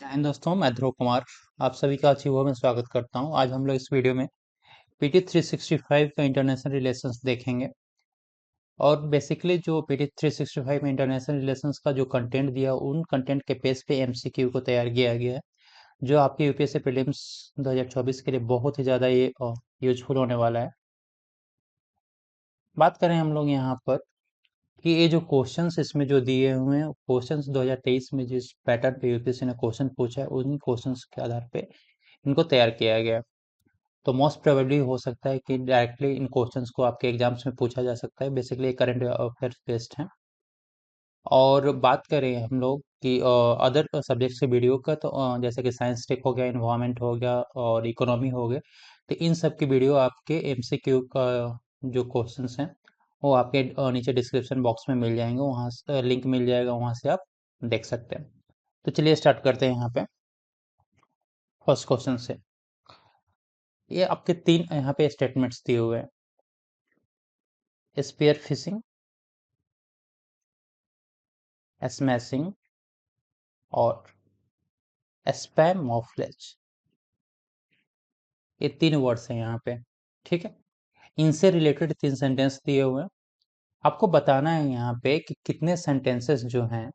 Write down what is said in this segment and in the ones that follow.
जय हिंद दोस्तों, मैं ध्रुव कुमार आप सभी का अच्छी हुआ में स्वागत करता हूं। आज हम लोग इस वीडियो में पीटी 365 का इंटरनेशनल रिलेशंस देखेंगे। और बेसिकली जो पीटी 365 में इंटरनेशनल रिलेशंस का जो कंटेंट दिया, उन कंटेंट के बेस पे एमसीक्यू को तैयार किया गया है, जो आपके यूपीएससी प्रीलिम्स 2024 के लिए बहुत ही ज़्यादा ये यूजफुल होने वाला है। बात करें हम लोग यहाँ पर कि ये जो क्वेश्चंस इसमें जो दिए हुए हैं, क्वेश्चंस 2023 में जिस पैटर्न पे यूपीएससी ने क्वेश्चन पूछा है, उन क्वेश्चंस के आधार पे इनको तैयार किया गया है। तो मोस्ट प्रोबेबली हो सकता है कि डायरेक्टली इन क्वेश्चंस को आपके एग्जाम्स में पूछा जा सकता है। बेसिकली करंट अफेयर्स बेस्ड है। और बात करें हम लोग कि अदर सब्जेक्ट से वीडियो का, तो जैसे कि साइंस टेक हो गया, इन्वायरमेंट हो गया और इकोनॉमी हो गए, तो इन सब की वीडियो आपके एमसीक्यू का जो क्वेश्चंस हैं वो आपके नीचे डिस्क्रिप्शन बॉक्स में मिल जाएंगे, वहाँ से लिंक मिल जाएगा, वहाँ से आप देख सकते हैं। तो चलिए स्टार्ट करते हैं यहाँ पे फर्स्ट क्वेश्चन से। ये आपके तीन यहाँ पे स्टेटमेंट्स दिए हुए हैं: स्पेयर फिशिंग, स्मैशिंग और स्पैम मॉफलेज। ये तीन वर्ड्स हैं यहाँ पे। ठीक है, इनसे रिलेटेड तीन सेंटेंस दिए हुए हैं। आपको बताना है यहाँ पे कि कितने सेंटेंसेस जो हैं,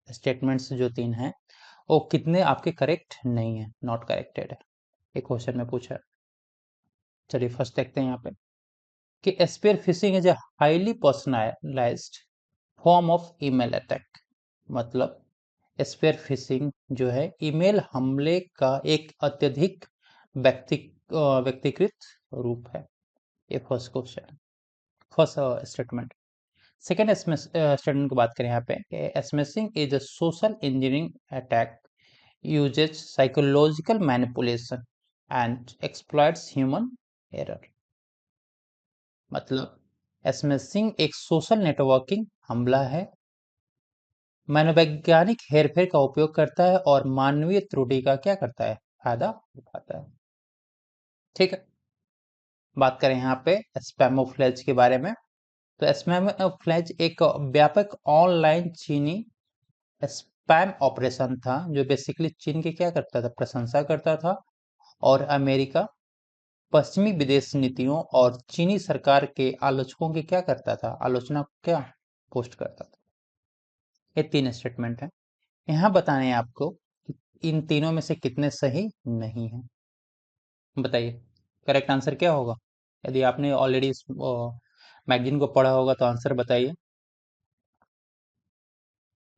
स्टेटमेंट्स जो तीन हैं, वो कितने आपके करेक्ट नहीं है, नॉट करेक्टेड है। एक क्वेश्चन में पूछा है। चलिए फर्स्ट देखते हैं यहाँ पे कि spear phishing is a highly personalized form of email attack. मतलब स्पेयर फिशिंग जो है ईमेल हमले का एक अत्यधिक व्यक्तिकृत रूप है। ये first question, first statement. Second statement की बात करें यहाँ पे, smashing is a social engineering attack uses psychological manipulation and exploits human error. मतलब स्मैशिंग एक सोशल नेटवर्किंग हमला है, मनोवैज्ञानिक हेरफेर का उपयोग करता है और मानवीय त्रुटि का क्या करता है, फायदा उठाता है। ठीक है, बात करें यहाँ पे स्पैमोफ्लेज के बारे में, तो स्पैमोफ्लेज एक व्यापक ऑनलाइन चीनी स्पैम ऑपरेशन था, जो बेसिकली चीन की क्या करता था, प्रशंसा करता था, और अमेरिका, पश्चिमी विदेश नीतियों और चीनी सरकार के आलोचकों की क्या करता था, आलोचना क्या पोस्ट करता था। ये तीन स्टेटमेंट है। यहाँ बताने हैं आपको कि इन तीनों में से कितने सही नहीं है। बताइए करेक्ट आंसर क्या होगा। यदि आपने ऑलरेडी इस मैगजीन को पढ़ा होगा तो आंसर बताइए।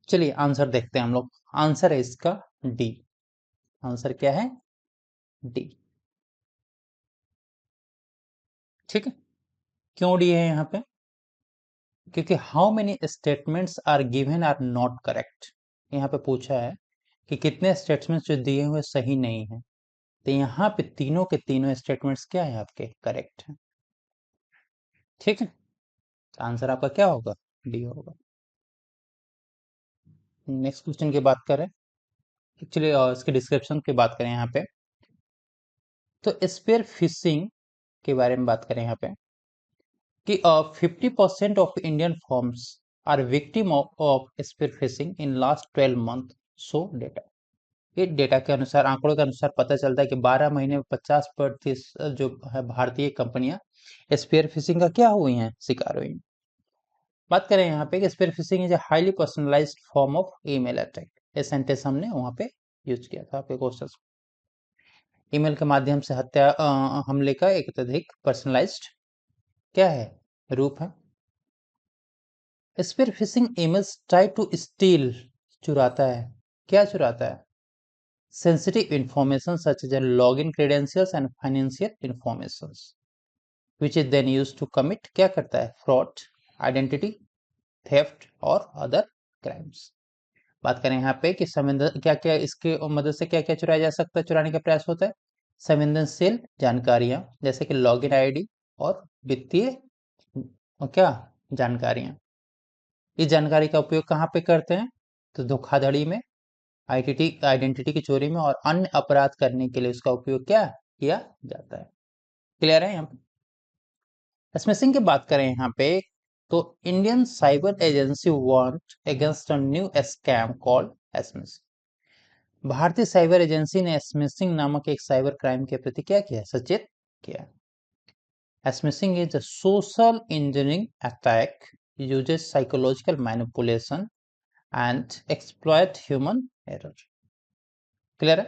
चलिए आंसर देखते हैं हम लोग। आंसर है इसका डी। आंसर क्या है, डी। ठीक है, क्यों डी है यहाँ पे, क्योंकि how many statements are given are not correct. यहाँ पे पूछा है कि कितने स्टेटमेंट्स जो दिए हुए सही नहीं है, तो यहाँ पे तीनों के तीनों स्टेटमेंट्स क्या है, आपके करेक्ट है। ठीक है, आंसर आपका क्या होगा, डी होगा। नेक्स्ट क्वेश्चन की बात करें, एक्चुअली इसके डिस्क्रिप्शन की बात करें यहाँ पे, तो स्पेयर फिशिंग के बारे में बात करें यहाँ पे कि 50% of Indian firms are victim of spear phishing in last 12 month, so data. ये डेटा के अनुसार, आंकड़ों के अनुसार पता चलता है कि 12 महीने में 50% जो है भारतीय कंपनियां स्पेयर फिशिंग का क्या हुई हैं, शिकार हुई हैं। बात करें यहाँ पे कि spear phishing is a highly personalized form of email attack. ये सेंटेंस हमने वहां पे यूज किया था आपके क्वेश्चन। ईमेल के माध्यम से हत्या हमले का एक अत्यधिक पर्सनलाइज्ड क्या है, रूप है। Spear phishing emails try to steal, चुराता है, क्या चुराता है, sensitive information such as login credentials and financial information, which is then use to commit, क्या करता है, फ्रॉड, आइडेंटिटी थेफ्ट और अदर क्राइम्स। बात करें यहाँ पे कि संवेदन क्या क्या इसके मदद से क्या क्या चुराया जा सकता है, चुराने का प्रयास होता है। संवेदनशील जानकारियां जैसे कि लॉगिन आईडी और वित्तीय क्या जानकारियां। इस जानकारी का उपयोग कहाँ पे करते हैं, तो धोखाधड़ी में, आईडेंटिटी आइडेंटिटी की चोरी में और अन्य अपराध करने के लिए उसका उपयोग क्या किया जाता है। क्लियर है यहाँ पे। स्मैशिंग की बात करें यहाँ पे, तो Indian cyber agency warned against a new scam called smashing. भारतीय साइबर एजेंसी ने स्मिशिंग नामक एक साइबर क्राइम के प्रति क्या किया, सचेत किया। Smishing is a social engineering attack uses psychological manipulation and exploit human error। Clear है?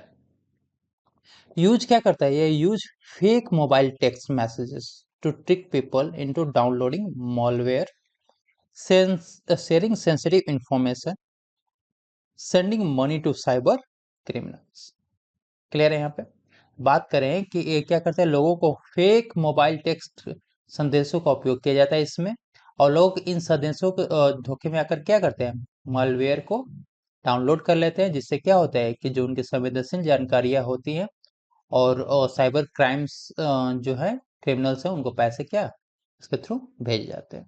यूज क्या करता है ये, use fake mobile text messages to trick people into downloading malware, sharing sensitive information, sending money to cyber criminals. Clear है? यहाँ पे बात करें कि ये क्या करते हैं, लोगों को फेक मोबाइल टेक्स्ट संदेशों का उपयोग किया जाता है इसमें, और लोग इन संदेशों के धोखे में आकर क्या करते हैं, मालवेयर को डाउनलोड कर लेते हैं, जिससे क्या होता है कि जो उनकी संवेदनशील जानकारियां होती हैं और साइबर क्राइम्स जो है, क्रिमिनल्स हैं, उनको पैसे क्या इसके थ्रू भेज जाते हैं।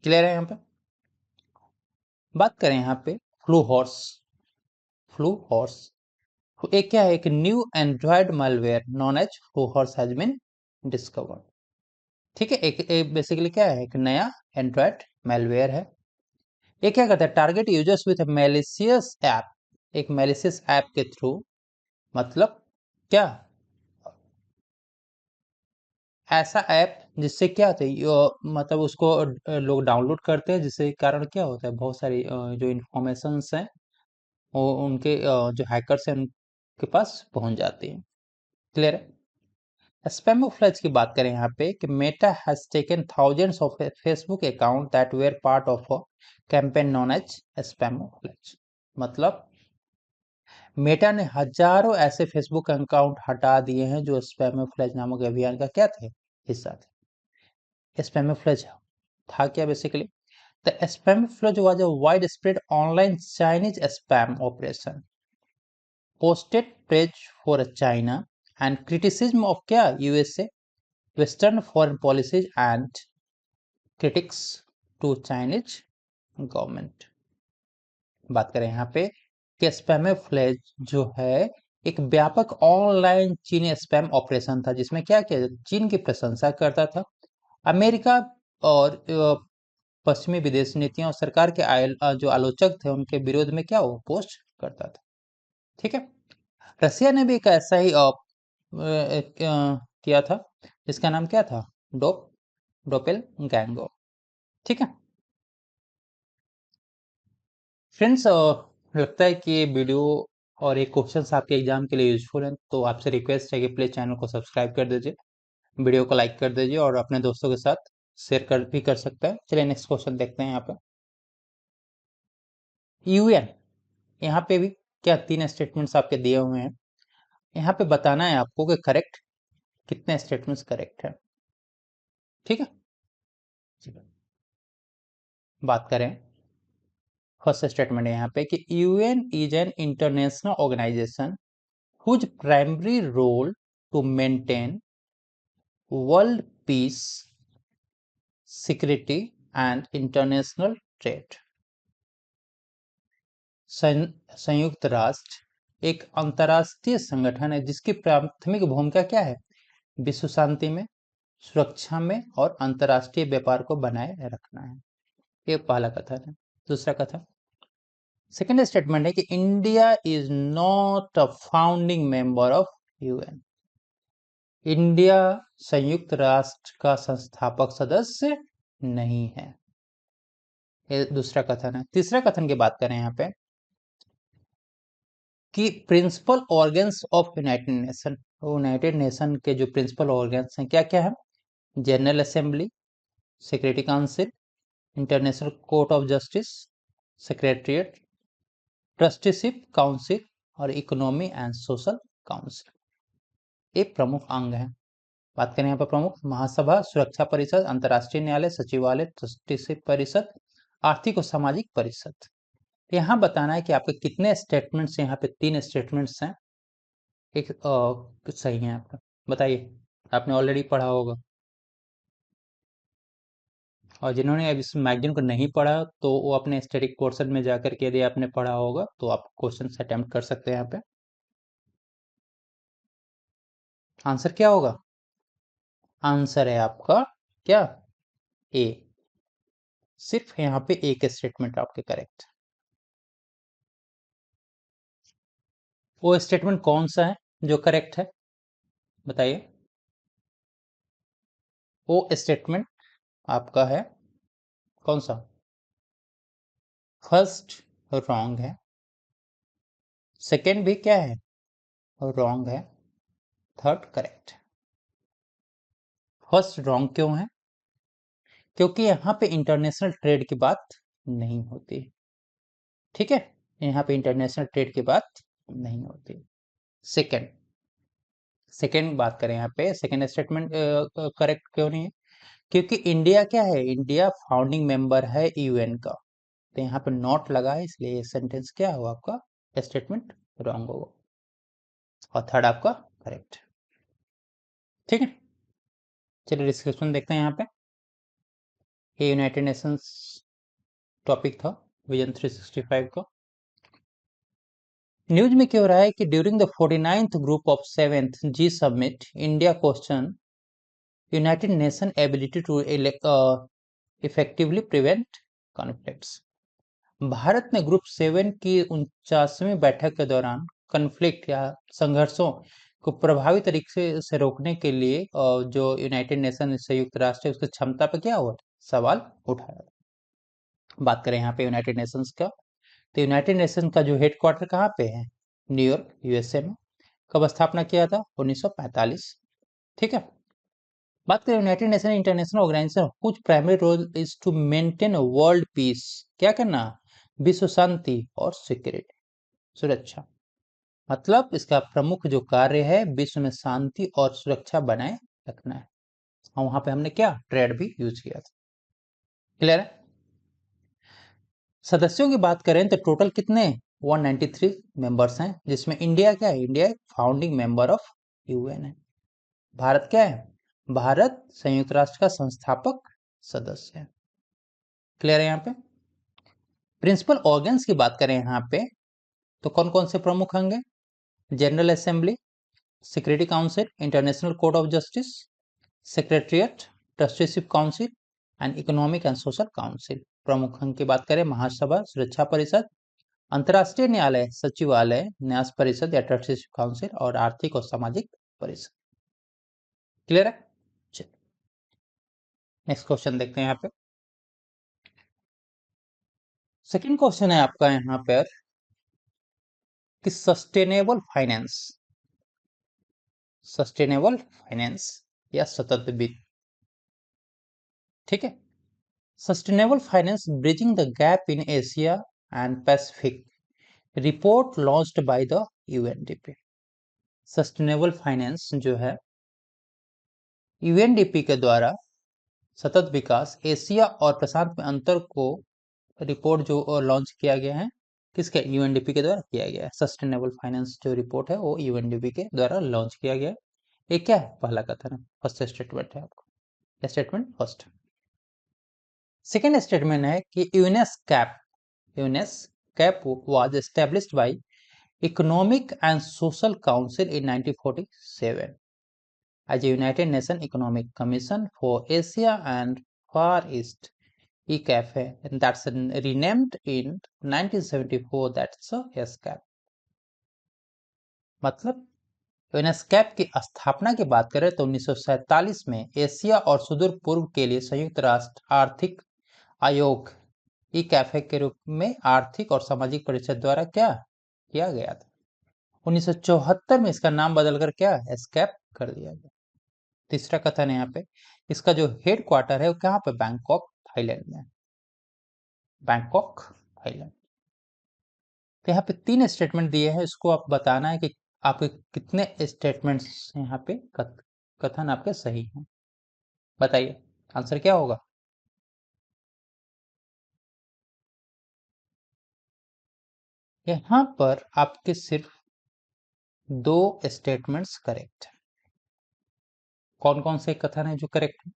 क्लियर है? यहाँ पे बात करें यहाँ पे फ्लू हॉर्स। फ्लू हॉर्स एक क्या है, एक new Android malware known as flu horse has been discovered. ठीक है, एक बेसिकली क्या है, एक नया एंड्रॉयड मालवेयर है। ये क्या करता है, target users with malicious app, एक मैलिशियस ऐप के थ्रू, मतलब क्या, ऐसा ऐप जिससे क्या होता है, मतलब उसको लोग डाउनलोड करते हैं, जिससे कारण क्या होता है, बहुत सारी जो इंफॉर्मेशंस हैं वो उनके जो हैकर्स हैं उनके पास पहुंच जाती हैं। क्लियर है? स्पैमोफ्लेज की बात करें यहाँ पे कि Meta has taken thousands of Facebook account that were part of a campaign known as spamouflage. मतलब मेटा ने हजारों ऐसे फेसबुक अकाउंट हटा दिए हैं जो स्पैमोफ्लेज नामक अभियान का क्या थे, हिस्सा थे। स्पैमोफ्लेज था क्या basically, the spamouflage was a widespread online Chinese spam operation posted page for China and criticism of क्या, USA, western foreign policies and critics to Chinese government. बात करें यहाँ पे कि स्पैमोफ्लेज जो है एक व्यापक ऑनलाइन चीनी स्पैम ऑपरेशन था, जिसमें क्या किया, चीन की प्रशंसा करता था, अमेरिका और पश्चिमी विदेश नीतियों और सरकार के जो आलोचक थे उनके विरोध में क्या वो पोस्ट करता था। ठीक है, रसिया ने भी एक ऐसा ही किया था, जिसका नाम क्या था, डोपेल गैंगो। ठीक है फ्रेंड्स, लगता है कि ये वीडियो और ये क्वेश्चंस आपके एग्जाम के लिए यूजफुल हैं, तो आपसे रिक्वेस्ट है कि प्लीज चैनल को सब्सक्राइब कर दीजिए, वीडियो को लाइक कर दीजिए और अपने दोस्तों के साथ शेयर कर सकते हैं। चलिए नेक्स्ट क्वेश्चन देखते हैं यहाँ पे। यूएन, यहाँ पे भी क्या तीन स्टेटमेंट्स आपके दिए हुए हैं, यहाँ पे बताना है आपको कि करेक्ट कितने स्टेटमेंट्स करेक्ट है। ठीक है, बात करें फर्स्ट स्टेटमेंट यहाँ पे कि UN is an international organization whose primary role to maintain world peace, security and international trade. संयुक्त राष्ट्र एक अंतर्राष्ट्रीय संगठन है जिसकी प्राथमिक भूमिका क्या है, विश्व शांति में, सुरक्षा में और अंतर्राष्ट्रीय व्यापार को बनाए रखना है। ये पहला कथन है। दूसरा कथन, सेकेंड स्टेटमेंट है कि India is not a founding member of UN. India संयुक्त राष्ट्र का संस्थापक सदस्य नहीं है। ये दूसरा कथन है। तीसरा कथन की बात करें यहाँ पे कि principal organs of United Nation के जो प्रिंसिपल ऑर्गन्स हैं क्या क्या है, General Assembly, Security Council, International Court of Justice, Secretariat, Trusteeship Council और इकोनॉमी एंड सोशल काउंसिल। ये प्रमुख अंग हैं। बात करें यहाँ पर प्रमुख, महासभा, सुरक्षा परिषद, अंतर्राष्ट्रीय न्यायालय, सचिवालय, ट्रस्टीशिप परिषद, आर्थिक और सामाजिक परिषद। यहाँ बताना है कि आपके कितने स्टेटमेंट्स, यहाँ पे तीन स्टेटमेंट्स हैं, एक सही है आपका। बताइए, आपने ऑलरेडी पढ़ा होगा, और जिन्होंने अब इस मैगजीन को नहीं पढ़ा तो वो अपने स्टैटिक पोर्शन में जाकर के यदि आपने पढ़ा होगा तो आप क्वेश्चन अटेम्प्ट कर सकते हैं। यहाँ पे आंसर क्या होगा, आंसर है आपका क्या, ए। सिर्फ यहाँ पे एक स्टेटमेंट आपके करेक्ट। वो स्टेटमेंट कौन सा है जो करेक्ट है, बताइए। वो स्टेटमेंट आपका है कौन सा? फर्स्ट रॉन्ग है, सेकेंड भी क्या है, रॉन्ग है, थर्ड करेक्ट। फर्स्ट रॉन्ग क्यों है? क्योंकि यहाँ पे इंटरनेशनल ट्रेड की बात नहीं होती, ठीक है, यहाँ पे इंटरनेशनल ट्रेड की बात नहीं होती। सेकेंड सेकेंड बात करें, यहाँ पे सेकेंड स्टेटमेंट करेक्ट क्यों नहीं है? क्योंकि इंडिया क्या है, इंडिया फाउंडिंग मेंबर है यूएन का, तो यहाँ पे नॉट लगा है, इसलिए ये सेंटेंस क्या होगा आपका, स्टेटमेंट रॉन्ग होगा, और थर्ड आपका करेक्ट। ठीक है, चलिए डिस्कशन देखते हैं यहाँ पे। ये यूनाइटेड नेशंस टॉपिक था विजन 365 का। न्यूज में क्या हो रहा है कि during the 49th group of 7th G summit India question United Nation ability to effectively prevent conflicts. Bharat ने ग्रुप 7 की 49वीं बैठक के दौरान कन्फ्लिक्ट या संघर्षों को प्रभावी तरीके से रोकने के लिए जो यूनाइटेड नेशन संयुक्त राष्ट्र है उसकी क्षमता पर क्या हुआ, सवाल उठाया। बात करें यहाँ पे यूनाइटेड नेशंस का, तो यूनाइटेड नेशन का जो हेडक्वार्टर कहाँ पे है, न्यूयॉर्क यूएसए में। कब स्थापना किया था, 1945। ठीक है, बात करें यूनाइटेड नेशन इंटरनेशनल ऑर्गेनाइजेशन कुछ primary role is to maintain world peace, क्या करना, विश्व शांति और सिक्योरिटी, सुरक्षा। मतलब इसका प्रमुख जो कार्य है विश्व में शांति और सुरक्षा बनाए रखना है, और वहां पे हमने क्या ट्रेड भी यूज किया था। क्लियर है? सदस्यों की बात करें तो टोटल कितने, 193 मेंबर्स हैं, जिसमें इंडिया क्या है, India founding member of UN है। भारत क्या है, भारत संयुक्त राष्ट्र का संस्थापक सदस्य है। क्लियर है? यहाँ पे प्रिंसिपल ऑर्गन्स की बात करें यहाँ पे, तो कौन कौन से प्रमुख होंगे, general Assembly, Security Council, International Court of Justice, Secretariat, Trusteeship council and economic and Social council. प्रमुख अंग की बात करें, महासभा, सुरक्षा परिषद, अंतर्राष्ट्रीय न्यायालय, सचिवालय, न्यास परिषद या ट्रस्टीशिप काउंसिल, और आर्थिक और सामाजिक परिषद। क्लियर है? नेक्स्ट क्वेश्चन देखते हैं यहाँ पे। सेकंड क्वेश्चन है आपका यहाँ पर कि सस्टेनेबल फाइनेंस या सतत वित्त, ठीक है, sustainable finance bridging the gap in Asia and Pacific, report launched by the UNDP. Sustainable finance जो है यूएनडीपी के द्वारा सतत विकास एशिया और प्रशांत में अंतर को रिपोर्ट जो लॉन्च किया गया है, किसके, यूएनडीपी के द्वारा किया गया है। सस्टेनेबल फाइनेंस जो रिपोर्ट है वो यूएनडीपी के द्वारा लॉन्च किया गया है। ये क्या है, पहला कथन है, फर्स्ट स्टेटमेंट है आपको, स्टेटमेंट फर्स्ट। सेकेंड स्टेटमेंट है कि UNESCAP was established by Economic and Social Council in 1947 as a United Nations Economic Commission for Asia and Far East, ECAFE, and that's renamed in 1974, that's a ESCAP। मतलब यूनेस्कैप की स्थापना की बात करें तो 1947 में एशिया और सुदूर पूर्व के लिए संयुक्त राष्ट्र आर्थिक आयोग ई कैफे के रूप में आर्थिक और सामाजिक परिषद द्वारा क्या किया गया था। 1974 में इसका नाम बदलकर क्या एस्कैप कर दिया गया। तीसरा कथन है यहाँ पे, इसका जो हेड क्वार्टर है वो कहाँ पे, बैंकॉक थाईलैंड में, बैंकॉक थाईलैंड। तो यहाँ पे 3 स्टेटमेंट दिए हैं, इसको आप बताना है कि आपके कितने स्टेटमेंट्स यहाँ पे कथन आपके सही हैं, बताइए आंसर क्या होगा। यहाँ पर आपके सिर्फ 2 स्टेटमेंट्स करेक्ट है। कौन कौन से कथन है जो करेक्ट है?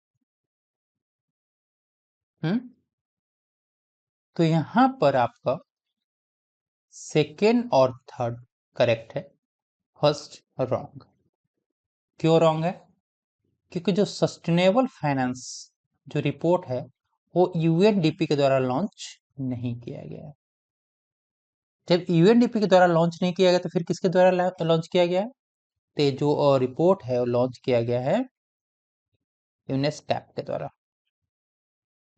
तो यहाँ पर आपका सेकेंड और थर्ड करेक्ट है, फर्स्ट रॉन्ग। क्यों रॉन्ग है? क्योंकि जो सस्टेनेबल फाइनेंस जो रिपोर्ट है वो यूएनडीपी के द्वारा लॉन्च नहीं किया गया है। जब यूएनडीपी के द्वारा लॉन्च नहीं किया गया तो फिर किसके द्वारा लॉन्च किया गया है? तो जो रिपोर्ट है वो लॉन्च किया गया है यूनेस्कैप के द्वारा।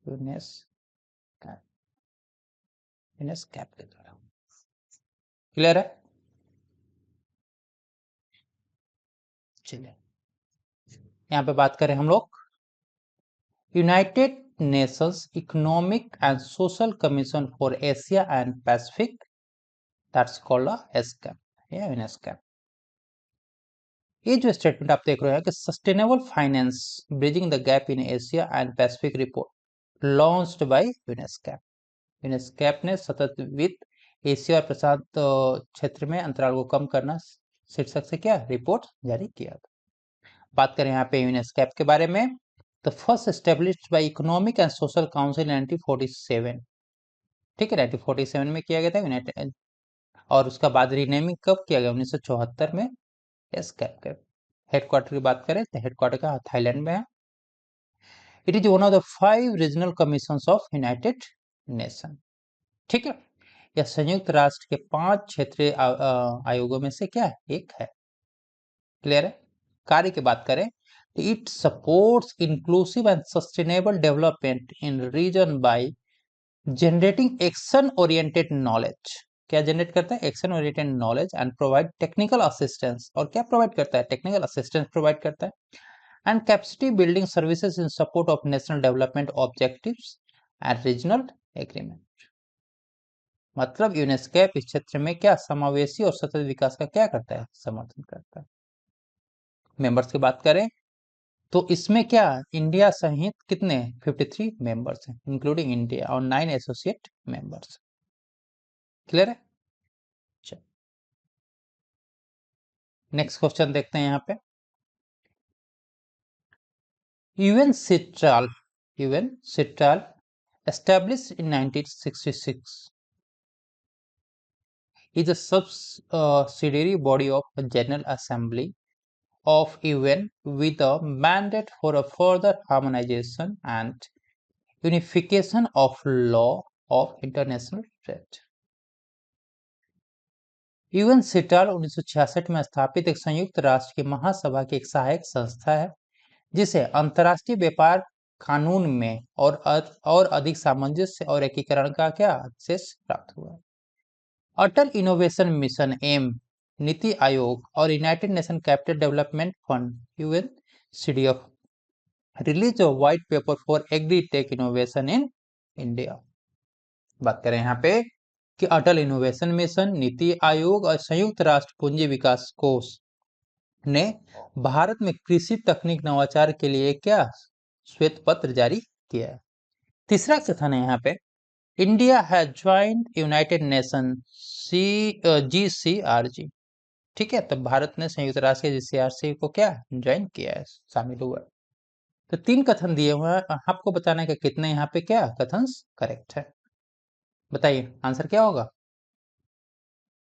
यूनेस्कैप यूनेस्कैप के द्वारा। क्लियर है? चलिए यहाँ पे बात करें हम लोग United Nations Economic and Social Commission for Asia and Pacific, that's called ESCAP या यूनेस्कैप। ये जो स्टेटमेंट आप देख रहे हैं कि sustainable finance bridging the gap in Asia and Pacific report launched by UNESCAP. UNESCAP ने सतत वित्त एशिया और प्रशांत क्षेत्र में अंतराल को कम करना शीर्षक से क्या रिपोर्ट जारी किया था। बात करें यहाँ पे यूनेस्कैप के बारे में तो first established by Economic and Social council 1947। ठीक है, 1947 में किया गया था यूनाइटेड, और उसका बाद रीनेमिंग कब किया गया? 1974 में एस्कैप के। हेडक्वार्टर की बात करें तो हेडक्वार्टर का थाईलैंड में है। It is one of the 5 regional commissions of United nation. ठीक है, यह संयुक्त राष्ट्र के 5 क्षेत्रीय आयोगों में से क्या है? एक है। क्लियर है? कार्य की बात करें तो it supports inclusive and sustainable development in region by generating action oriented knowledge. क्या जनरेट करता है? Action oriented knowledge and provide technical assistance. और क्या प्रोवाइड करता है? टेक्निकल असिस्टेंस प्रोवाइड करता है and capacity building services in support of national development objectives and regional agreement. मतलब यूनेस्कैप इस क्षेत्र में क्या समावेशी और सतत विकास का क्या करता है? समर्थन करता है। मेंबर्स की बात करें तो इसमें क्या इंडिया सहित कितने 53 मेंबर्स हैं, इंक्लूडिंग इंडिया, और 9 एसोसिएट मेंबर्स। क्लियर है? नेक्स्ट क्वेश्चन देखते हैं यहाँ पे। UN Citral established in 1966 is a subsidiary body of the General Assembly of UN with a mandate for a further harmonization and unification of law of international trade। UN Citral 1966 में स्थापित एक संयुक्त राष्ट्र की महासभा की एक सहायक संस्था है जिसे अंतर्राष्ट्रीय व्यापार कानून में और अधिक सामंजस्य और एकीकरण का क्या एक्सेस प्राप्त हुआ। अटल innovation mission M, NITI Aayog और United Nation Capital Development Fund UNCDF release a white paper for agritech innovation in India. बात करें यहाँ पे कि अटल इनोवेशन मिशन, नीति आयोग और संयुक्त राष्ट्र पूंजी विकास कोष ने भारत में कृषि तकनीक नवाचार के लिए क्या श्वेत पत्र जारी किया है। तीसरा कथन है यहाँ पे India has joined United Nation GCRG. ठीक है, तो भारत ने संयुक्त राष्ट्र के जीसीआरसी को क्या ज्वाइन किया है, शामिल हुआ है। तो 3 कथन दिए हुए हैं, आपको बताना है कि कितने यहाँ पे क्या कथन करेक्ट है। बताइए आंसर क्या होगा?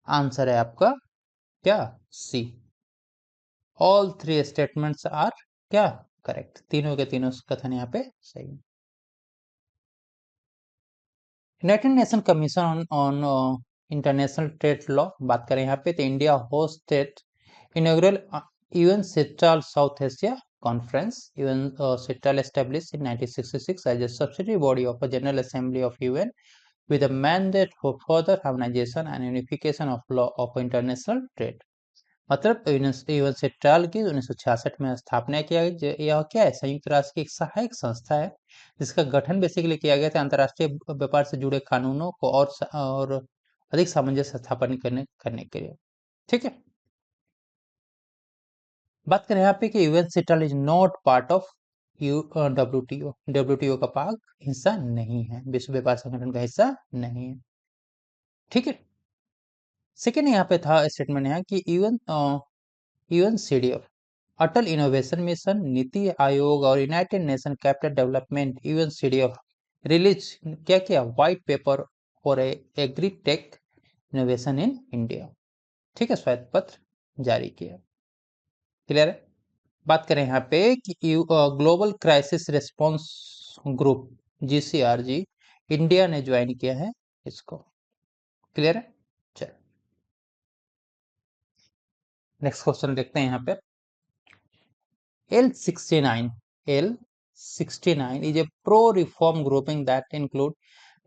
आंसर है आपका क्या सी, ऑल 3 स्टेटमेंट्स आर क्या करेक्ट, तीनों के तीनों कथन यहाँ पे सही है। United Nation Commission on International Trade Law बात करें यहाँ पे तो India hosted inaugural UNCITRAL South Asia conference. UNCITRAL established in 1966 as a subsidiary body of a General Assembly of UN with a mandate for further harmonization and unification of law of international trade। मतलब UN Citral की 1966 में स्थापना किया गई। यह क्या है? संयुक्त राष्ट्र की एक सहायक संस्था है जिसका गठन बेसिकली किया गया था अंतर्राष्ट्रीय व्यापार से जुड़े कानूनों को और अधिक सामंजस्य स्थापन करने के लिए। ठीक है, बात करें यहाँ पे कि UN Citral is not part of WTO का भाग हिस्सा नहीं है, विश्व व्यापार संगठन का हिस्सा नहीं है। ठीक है, सेकेंड यहाँ पे था स्टेटमेंट यहाँ कि यूएनसीडीएफ, अटल इनोवेशन मिशन, नीति आयोग और United Nation Capital Development UNCDF release क्या किया? White paper for agritech innovation in India. ठीक है, श्वेत पत्र जारी किया। क्लियर है? बात करें यहाँ पे कि Global Crisis Response Group GCRG India ने ज्वाइन किया है इसको। क्लियर है? नेक्स्ट क्वेश्चन देखते हैं यहाँ पे। L69 is a pro-reform grouping that include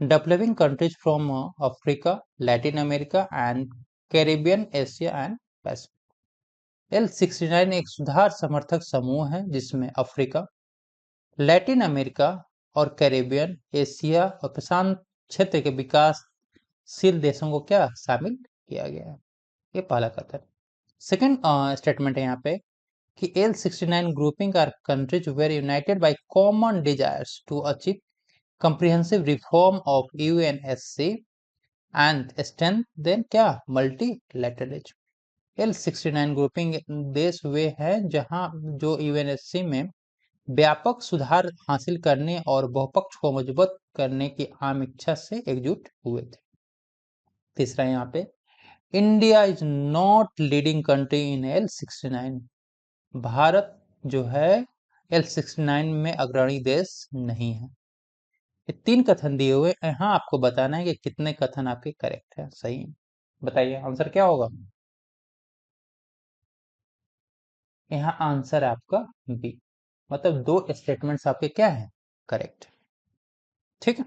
developing countries from Africa, Latin America, and Caribbean, Asia and Pacific. L69 एक सुधार समर्थक समूह है जिसमें अफ्रीका, लैटिन अमेरिका और कैरेबियन, एशिया और प्रशांत क्षेत्र के विकासशील देशों को क्या शामिल किया गया है। ये पहला कथन। सेकंड स्टेटमेंट है यहाँ पे कि L69 grouping are countries were united by common desires to achieve comprehensive reform of UNSC and strengthen क्या multilateralism। L69 ग्रुपिंग देश वे हैं जहां जो यूएनएससी में व्यापक सुधार हासिल करने और बहुपक्ष को मजबूत करने की आम इच्छा से एकजुट हुए थे। तीसरा यहाँ पे, India is not leading country in L69। Bharat जो है L69 में अग्रणी देश नहीं है। ये 3 कथन दिए हुए, यहाँ आपको बताना है कि कितने कथन आपके करेक्ट है, सही है। बताइए आंसर क्या होगा। यहाँ आंसर आपका बी, मतलब 2 स्टेटमेंट्स आपके क्या है, करेक्ट। ठीक है,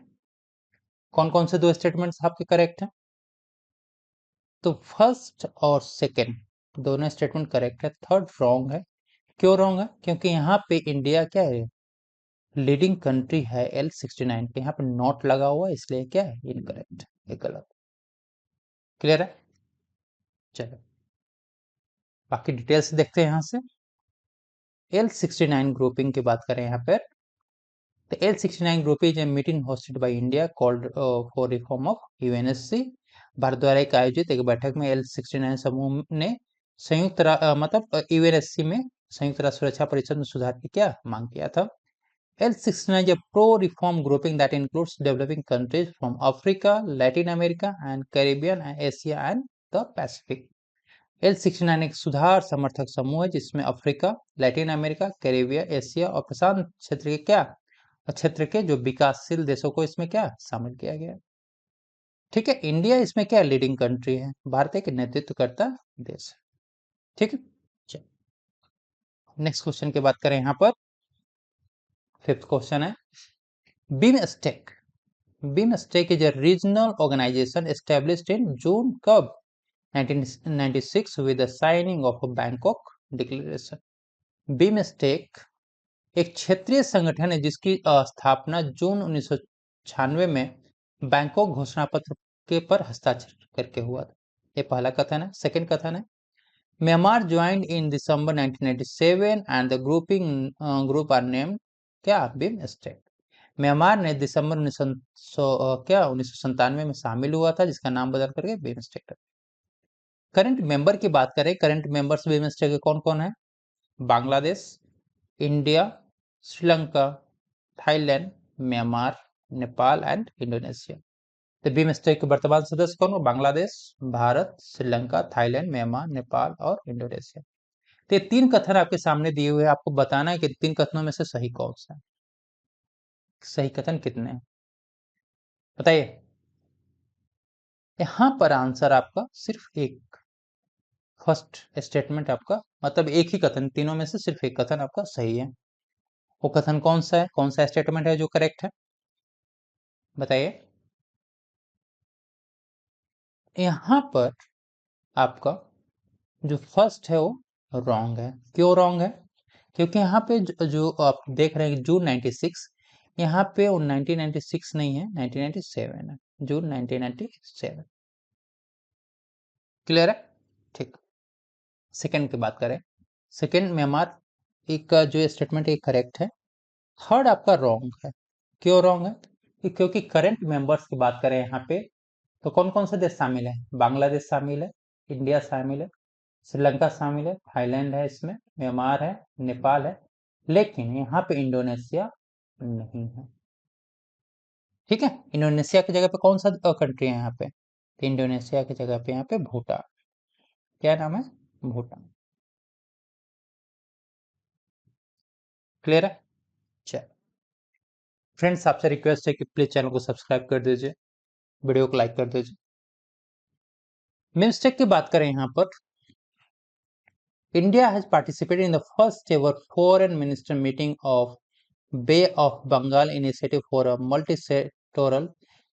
कौन कौन से 2 स्टेटमेंट्स आपके करेक्ट हैं। तो फर्स्ट और सेकंड दोनों स्टेटमेंट करेक्ट है, थर्ड रॉन्ग है। क्यों रॉन्ग है, क्योंकि यहाँ पे इंडिया क्या है, लीडिंग कंट्री है L69 पे, यहाँ पे नॉट लगा हुआ है, इसलिए क्या है, इनकरेक्ट, ये गलत। क्लियर है, चलो बाकी डिटेल्स देखते हैं। यहाँ से L69 ग्रुपिंग की बात करें यहाँ पर, तो L69 group is a meeting hosted by India called for reform of UNSC. Bharat द्वारा एक आयोजित एक बैठक में L69 समूह ने मतलब यूएनएससी में संयुक्त राष्ट्र सुरक्षा परिषद में सुधार की क्या मांग किया था। L69 is a pro-reform grouping that includes developing countries from Africa, Latin America, and Caribbean, and Asia and the Pacific. L69 एक सुधार समर्थक समूह है जिसमें Africa, Latin America, Caribbean, Asia और प्रशांत क्षेत्र के जो विकासशील देशों को इसमें क्या शामिल किया गया है। ठीक है, इंडिया इसमें क्या लीडिंग कंट्री है, भारत एक नेतृत्वकर्ता देश है। ठीक है, नेक्स्ट क्वेश्चन की बात करें यहाँ पर, फिफ्थ क्वेश्चन है, BIMSTEC. BIMSTEC is a regional organization established in June कब 1996 with the signing of a Bangkok Declaration। BIMSTEC एक क्षेत्रीय संगठन है जिसकी स्थापना जून 1996 में बैंकॉक घोषणा पत्र के पर हस्ताक्षर करके हुआ था। ये पहला कथन है। सेकंड कथन है, Myanmar joined in December 1997 and the group are named क्या, बीमस्टेक। म्यांमार ने दिसंबर 1997 में शामिल हुआ था, जिसका नाम बदल करके बीमस्टेक। करंट मेंबर की बात करें, करंट मेंबर्स बीमस्टेक के कौन कौन है, Bangladesh, India, Sri Lanka, Thailand, Myanmar, Nepal and Indonesia. तो बीमस्टेक के वर्तमान सदस्य कौन हो, बांग्लादेश, भारत, श्रीलंका, थाईलैंड, म्यांमार, नेपाल और इंडोनेशिया। तो ये 3 कथन आपके सामने दिए हुए हैं, आपको बताना है कि 3 कथनों में से सही कौन सा है। सही कथन कितने हैं बताइए। यहां पर आंसर आपका सिर्फ एक, फर्स्ट स्टेटमेंट आपका, मतलब एक ही कथन, तीनों में से सिर्फ एक कथन आपका सही है। वो कथन कौन सा है, कौन सा स्टेटमेंट है जो करेक्ट है, बताइए। यहां पर आपका जो फर्स्ट है वो रॉन्ग है। क्यों रॉन्ग है, क्योंकि यहाँ पे जो आप देख रहे हैं जून 96, यहाँ पे वो 1996 नहीं है, 1997 है, जून 1997। क्लियर है, ठीक। सेकंड की बात करें, सेकंड म्यांमार एक का जो स्टेटमेंट है करेक्ट है। थर्ड आपका रॉन्ग है। क्यों रॉन्ग है, क्योंकि करंट मेंबर्स की बात करें यहाँ पे, तो कौन कौन से देश शामिल है, बांग्लादेश शामिल है, इंडिया शामिल है, श्रीलंका शामिल है, थाईलैंड है, इसमें म्यांमार है, नेपाल है, लेकिन यहाँ पे इंडोनेशिया नहीं है। ठीक है, इंडोनेशिया की जगह पे कौन सा कंट्री है यहाँ पे, तो इंडोनेशिया की जगह पे यहाँ पे भूटान। क्या नाम है, भूटान। क्लियर है, चलो फ्रेंड्स, आपसे रिक्वेस्ट है कि प्लीज चैनल को सब्सक्राइब कर दीजिए, वीडियो को लाइक कर दीजिए। मिस्टेक की बात करें यहाँ पर, India has participated in the first ever foreign minister meeting of Bay of Bengal Initiative for a multi-sectoral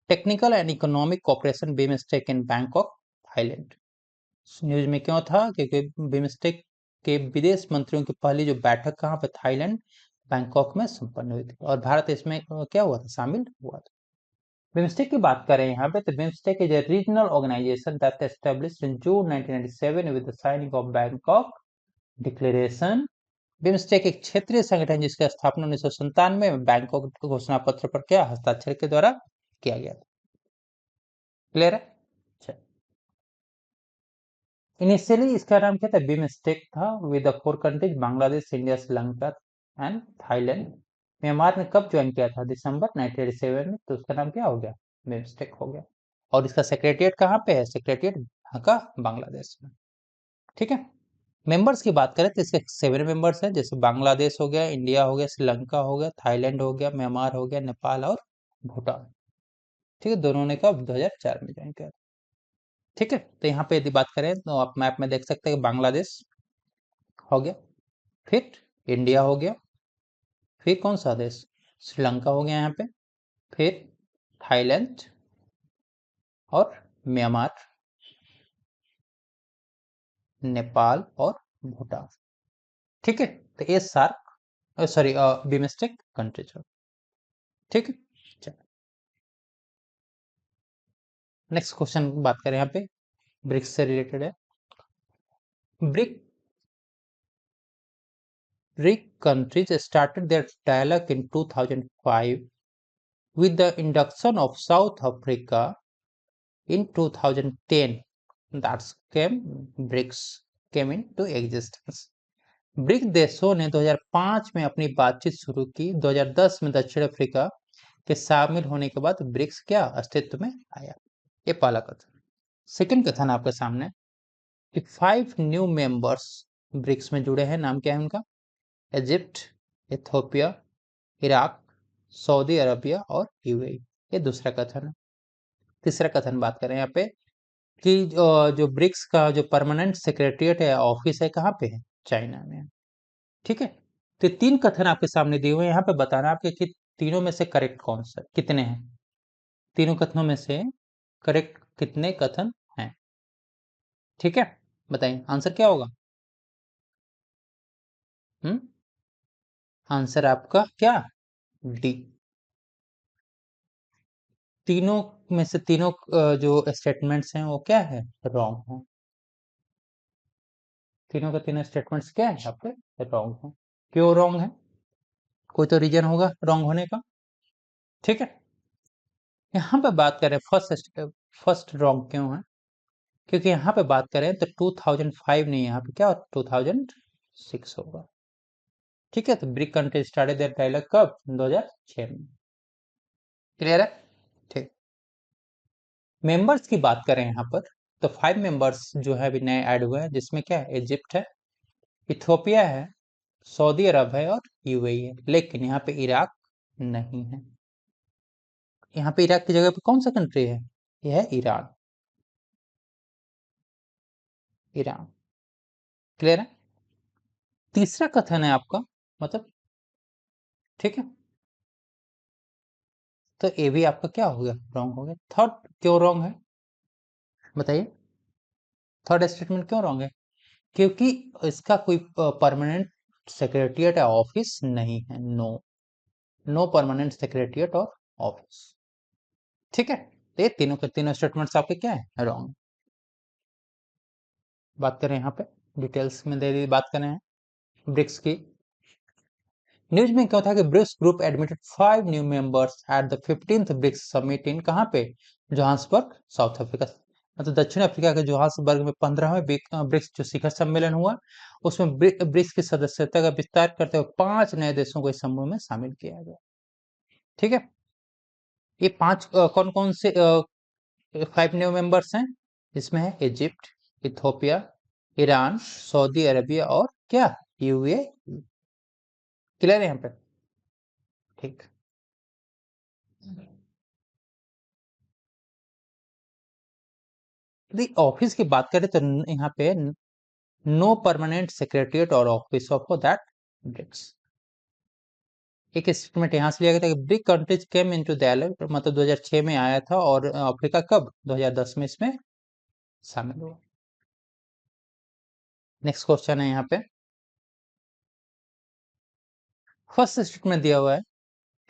technical and economic cooperation BIMSTEC in Bangkok, Thailand. News में क्यों था? क्योंकि बिम्स्टेक के विदेश मंत्रियों की पहली जो बैठक कहाँ पे? थाईलैंड, बैंकॉक में संपन्न हुई थी और भारत इसमें क्या हुआ था? शामिल हुआ था। बिम्स्टेक की बात करें यहाँ पे, तो BIMSTEC is a regional organisation that established in June 1997 with the signing of Bangkok Declaration. BIMSTEC एक क्षेत्रीय संगठन जिसकी स्थापना 1997 में बैंकॉक घोषणा पत्र पर क्या हस्ताक्षर के द्वारा किया गया था। क्लियर है? इनिशियली इसका नाम क्या था? बिमस्टेक था with the 4 countries Bangladesh, India, Sri Lanka and Thailand. Myanmar ने कब ज्वाइन किया था? दिसंबर 1987 में, तो उसका नाम क्या हो गया? बिमस्टेक हो गया। और इसका सेक्रेटरिएट कहाँ पे है? सेक्रेटरिएट ढाका, बांग्लादेश में। ठीक है। मेंबर्स की बात करें तो इसके 7 मेंबर्स हैं, जैसे बांग्लादेश हो गया, इंडिया हो गया, श्रीलंका हो गया, थाईलैंड हो गया, म्यांमार हो गया, नेपाल और भूटान। ठीक है, दोनों ने कब? 2004 में ज्वाइन किया। ठीक है, तो यहाँ पे यदि बात करें तो आप मैप में देख सकते हैं बांग्लादेश हो गया, फिर इंडिया हो गया, फिर कौन सा देश? श्रीलंका हो गया यहाँ पे, फिर थाईलैंड और म्यांमार, नेपाल और भूटान। ठीक है, तो ये सार्क सॉरी बिमस्टेक कंट्रीज। ठीक है, चलो नेक्स्ट क्वेश्चन बात करें यहाँ पे, ब्रिक्स से रिलेटेड है। Brick countries started their dialogue in 2005 with the induction of South Africa in 2010. That's BRICS came into existence. BRICS देशों ने 2005 में अपनी बातचीत शुरू की। 2010 में दक्षिण अफ्रीका के शामिल होने के बाद ब्रिक्स क्या अस्तित्व में आया? ये पहला कथन। सेकंड कथन आपके सामने कि 5 न्यू मेंबर्स ब्रिक्स में जुड़े हैं। नाम क्या है उनका? Egypt, Ethiopia, Iraq, Saudi Arabia और यूएई। ये दूसरा कथन है। तीसरा कथन बात करें यहाँ पे कि जो ब्रिक्स का जो परमानेंट सेक्रेटरिएट है, ऑफिस है, कहाँ पे है? चाइना में। ठीक है, तो 3 कथन आपके सामने दिए हुए हैं। यहाँ पे बताना आपके कि तीनों में से करेक्ट कौन सा, कितने हैं? तीनों कथनों में से करेक्ट कितने कथन हैं? ठीक है, बताइए आंसर क्या होगा? आंसर आपका क्या? डी। तीनों में से तीनों जो स्टेटमेंट्स हैं वो क्या है? रॉन्ग है। तीनों के तीनों स्टेटमेंट्स क्या है आपके? रॉन्ग है। क्यों रॉन्ग है? कोई तो रीजन होगा रॉन्ग होने का। ठीक है, यहाँ पे बात करें फर्स्ट रॉन्ग क्यों है? क्योंकि यहाँ पे बात करें तो 2005 नहीं, यहाँ पे क्या 2006 होगा। ठीक है, तो BRIC country started their dialogue कब? 2006 में। क्लियर है? ठीक। मेंबर्स की बात करें यहाँ पर तो 5 मेंबर्स जो है अभी नए ऐड हुए हैं, जिसमें क्या है? इजिप्ट है, इथियोपिया है, सऊदी अरब है और यूएई है। लेकिन यहाँ पे इराक नहीं है। यहाँ पे इराक की जगह पे कौन सा कंट्री है? यह है ईरान। ईरान। क्लियर है? तीसरा कथन है आपका, मतलब ठीक है, तो ये भी आपका क्या हो गया? रॉन्ग हो गया। थर्ड क्यों रॉन्ग है बताइए? थर्ड स्टेटमेंट क्यों रॉन्ग है? क्योंकि इसका कोई परमानेंट सेक्रेटरिएट या ऑफिस नहीं है। नो, नो परमानेंट सेक्रेटरिएट और ऑफिस। ठीक है, तो ये तीनों के तीनों स्टेटमेंट्स आपके क्या है? रॉन्ग। बात करें यहाँ पे डिटेल्स में दे दी, बात करें ब्रिक्स की। न्यूज में क्या था कि BRICS group admitted 5 new members at the 15th BRICS summit in कहाँ पे? Johannesburg, South Africa. मतलब दक्षिण अफ्रीका के जोहान्सबर्ग में 15वें ब्रिक्स जो शिखर सम्मेलन हुआ, उसमें ब्रिक्स की सदस्यता का विस्तार करते हुए 5 नए देशों को इस समूह में शामिल किया गया। ठीक है, ये 5 कौन कौन से 5 न्यू मेंबर्स हैं? इसमें है Egypt, Ethiopia, Iran, Saudi Arabia और क्या? यूएई। क्लियर है यहाँ पे? ठीक। यदि ऑफिस की बात करें तो यहाँ पे नो परमानेंट सेक्रेटरिएट और ऑफिस ऑफ दैट ब्रिक्स। एक स्टेटमेंट यहाँ से लिया गया था कि BRIC countries came into the एलो, मतलब 2006 में आया था, और अफ्रीका कब? 2010 में इसमें शामिल हुआ। नेक्स्ट क्वेश्चन है यहाँ पे, फर्स्ट स्टेटमेंट दिया हुआ है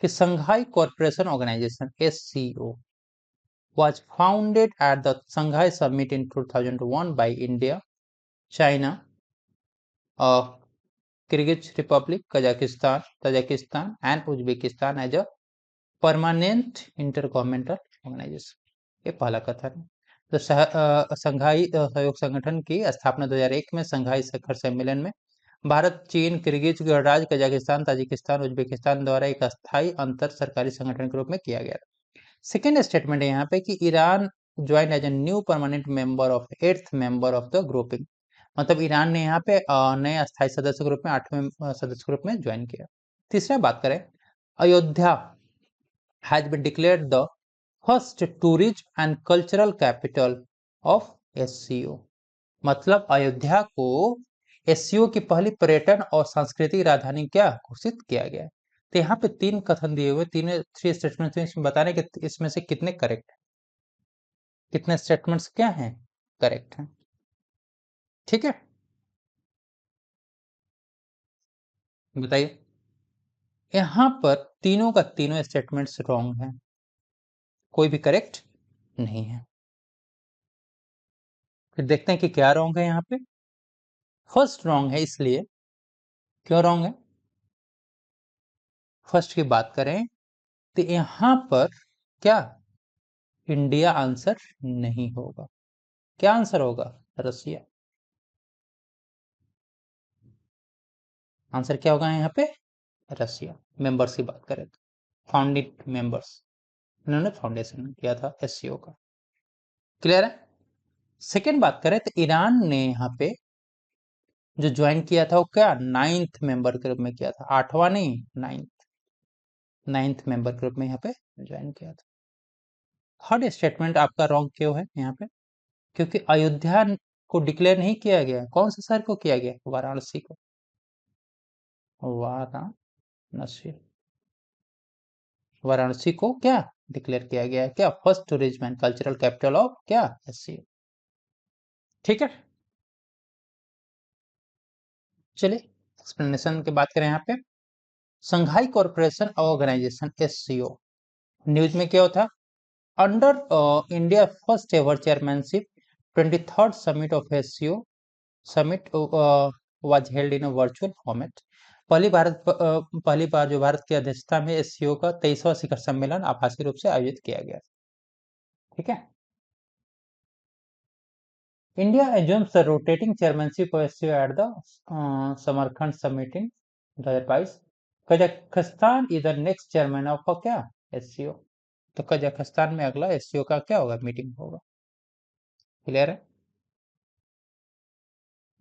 कि Shanghai Corporation Organisation SCO was founded at the Shanghai Summit in 2001 by India, China, Kyrgyz Republic, Kazakhstan, Tajikistan, and Uzbekistan as a permanent intergovernmental organization। ये पहला कथन है। तो संघाई सहयोग संगठन की स्थापना 2001 में संघाई शिखर सम्मेलन में भारत, चीन, किर्गिज गणराज्य, कजाकिस्तान, ताजिकिस्तान, उज्बेकिस्तान द्वारा एक अस्थायी अंतर सरकारी संगठन के रूप में किया गया। सेकेंड स्टेटमेंट है यहाँ पे कि Iran join as a new permanent member of 8th member of the grouping, मतलब ईरान ने यहाँ पे नए अस्थायी सदस्य के रूप में 8वें सदस्य के रूप में ज्वाइन किया। तीसरा बात करें, Ayodhya has been declared the first tourism and cultural capital of SCO, मतलब अयोध्या को SCO की पहली पर्यटन और सांस्कृतिक राजधानी क्या घोषित किया गया है। तो यहाँ पे तीन कथन दिए हुए, तीन थ्री स्टेटमेंट्स इसमें बताने के इसमें से कितने करेक्ट है, कितने स्टेटमेंट्स क्या हैं करेक्ट हैं। ठीक है, बताइए। यहाँ पर तीनों का तीनों स्टेटमेंट्स रॉन्ग हैं, कोई भी करेक्ट नहीं है। फिर देखते हैं कि क्या रॉन्ग है यहाँ पे। फर्स्ट रॉन्ग है, इसलिए क्यों रॉन्ग है, फर्स्ट की बात करें तो यहाँ पर क्या इंडिया आंसर नहीं होगा। क्या आंसर होगा? रसिया। आंसर क्या होगा यहाँ पे? रसिया। मेंबर्स की बात करें तो फाउंडिंग मेंबर्स, इन्होंने फाउंडेशन किया था SCO का। क्लियर है। सेकेंड बात करें तो ईरान ने यहाँ पे जो ज्वाइन किया था वो क्या 9th मेंबर के रूप में किया था, 8वां नहीं, 9th मेंबर के रूप में यहाँ पे ज्वाइन किया था। थर्ड स्टेटमेंट आपका रॉन्ग क्यों है यहाँ पे? क्योंकि अयोध्या को डिक्लेयर नहीं किया गया। कौन से शहर को किया गया? वाराणसी को। वाराणसी, वाराणसी को क्या डिक्लेयर किया गया है? क्या first tourism and cultural capital of क्या SCO। ठीक है, चलिए एक्सप्लेनेशन की बात करें यहाँ पे। Shanghai Corporation Organisation SCO news में क्या होता? Under India first ever chairmanship 23rd summit of SCO summit was held in a virtual format. पहली बार जो भारत की अध्यक्षता में SCO का 23वां शिखर सम्मेलन आभासी रूप से आयोजित किया गया। ठीक है। India assumes the rotating chairmanship of SCO at the Samarkand Summit in 2022। Kazakhstan is the next chairman of क्या SCO। तो कजाकिस्तान में अगला SCO का क्या होगा, मीटिंग होगा। क्लियर है।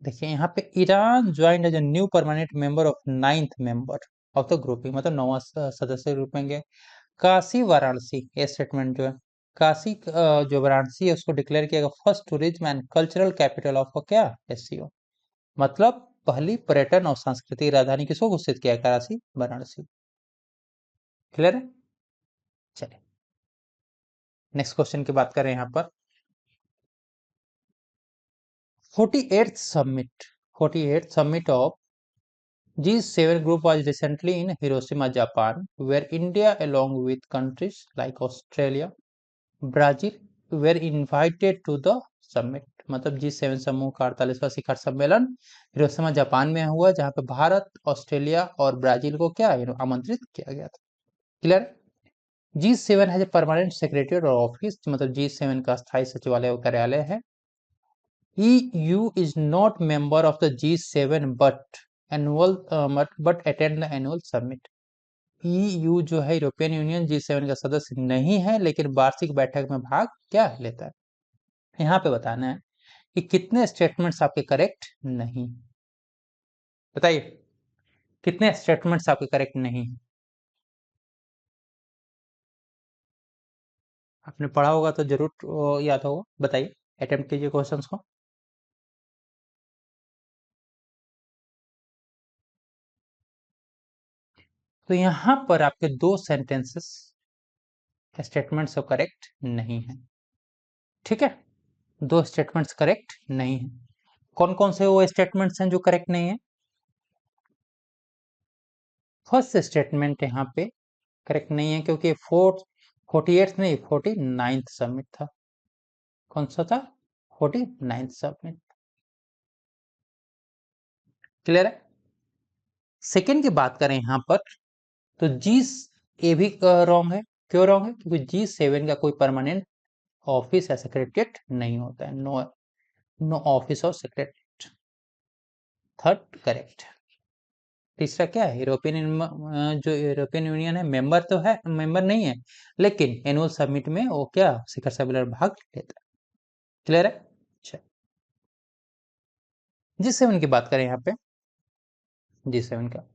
देखिए यहाँ पे Iran join as a new permanent member of 9th member of the grouping, मतलब 9वां सदस्य के रूप में गए। काशी वाराणसी, ये स्टेटमेंट जो है, काशी जो वाराणसी है उसको डिक्लेयर किया गया first tourism and cultural capital of क्या SCO, मतलब पहली पर्यटन और सांस्कृतिक राजधानी किसको घोषित किया? काशी वाराणसी। क्लियर है। चलिए नेक्स्ट क्वेश्चन की बात करें यहाँ पर। 48th summit, 48th summit of G7 group was recently in Hiroshima, Japan, where India, along with countries like Australia, Brazil, were invited to the summit। मतलब G7 समूह का 48वां शिखर सम्मेलन हिरोशिमा जापान में हुआ, जहां पे भारत, ऑस्ट्रेलिया और ब्राजील को क्या आमंत्रित किया गया था। क्लियर। G7 है परमानेंट सेक्रेटरी और ऑफिस, मतलब G7 का स्थायी सचिवालय और कार्यालय है। EU is not member of the G7 but attend the annual summit। EU जो है यूरोपियन यूनियन G7 का सदस्य नहीं है, लेकिन वार्षिक बैठक में भाग क्या लेता है। यहाँ पे बताना है कि कितने स्टेटमेंट्स आपके करेक्ट नहीं। बताइए कितने स्टेटमेंट्स आपके करेक्ट नहीं। आपने पढ़ा होगा तो जरूर याद होगा, बताइए, अटेम्प्ट कीजिए क्वेश्चंस को। तो यहां पर आपके दो सेंटेंसेस स्टेटमेंट्स करेक्ट नहीं है। ठीक है, दो स्टेटमेंट्स करेक्ट नहीं है। कौन कौन से वो स्टेटमेंट्स हैं जो करेक्ट नहीं है? फर्स्ट स्टेटमेंट यहाँ पे करेक्ट नहीं है क्योंकि 48th नहीं 49th सबमिट था। कौन सा था? 49th submit. क्लियर है? सेकेंड की बात करें यहाँ पर तो जी ए भी रॉन्ग है। क्यों रॉन्ग है? क्योंकि G7 का कोई परमानेंट ऑफिस या सेक्रेटरीट नहीं होता है। नो, नो ऑफिस और सेक्रेटरीट। Third correct. तीसरा क्या है? जो यूरोपियन यूनियन है मेंबर तो है, मेंबर नहीं है, लेकिन एनुअल समिट में वो क्या शिखर सम्मेलन भाग लेता है। क्लियर है? अच्छा, G7 की बात करें यहाँ पे, G7 का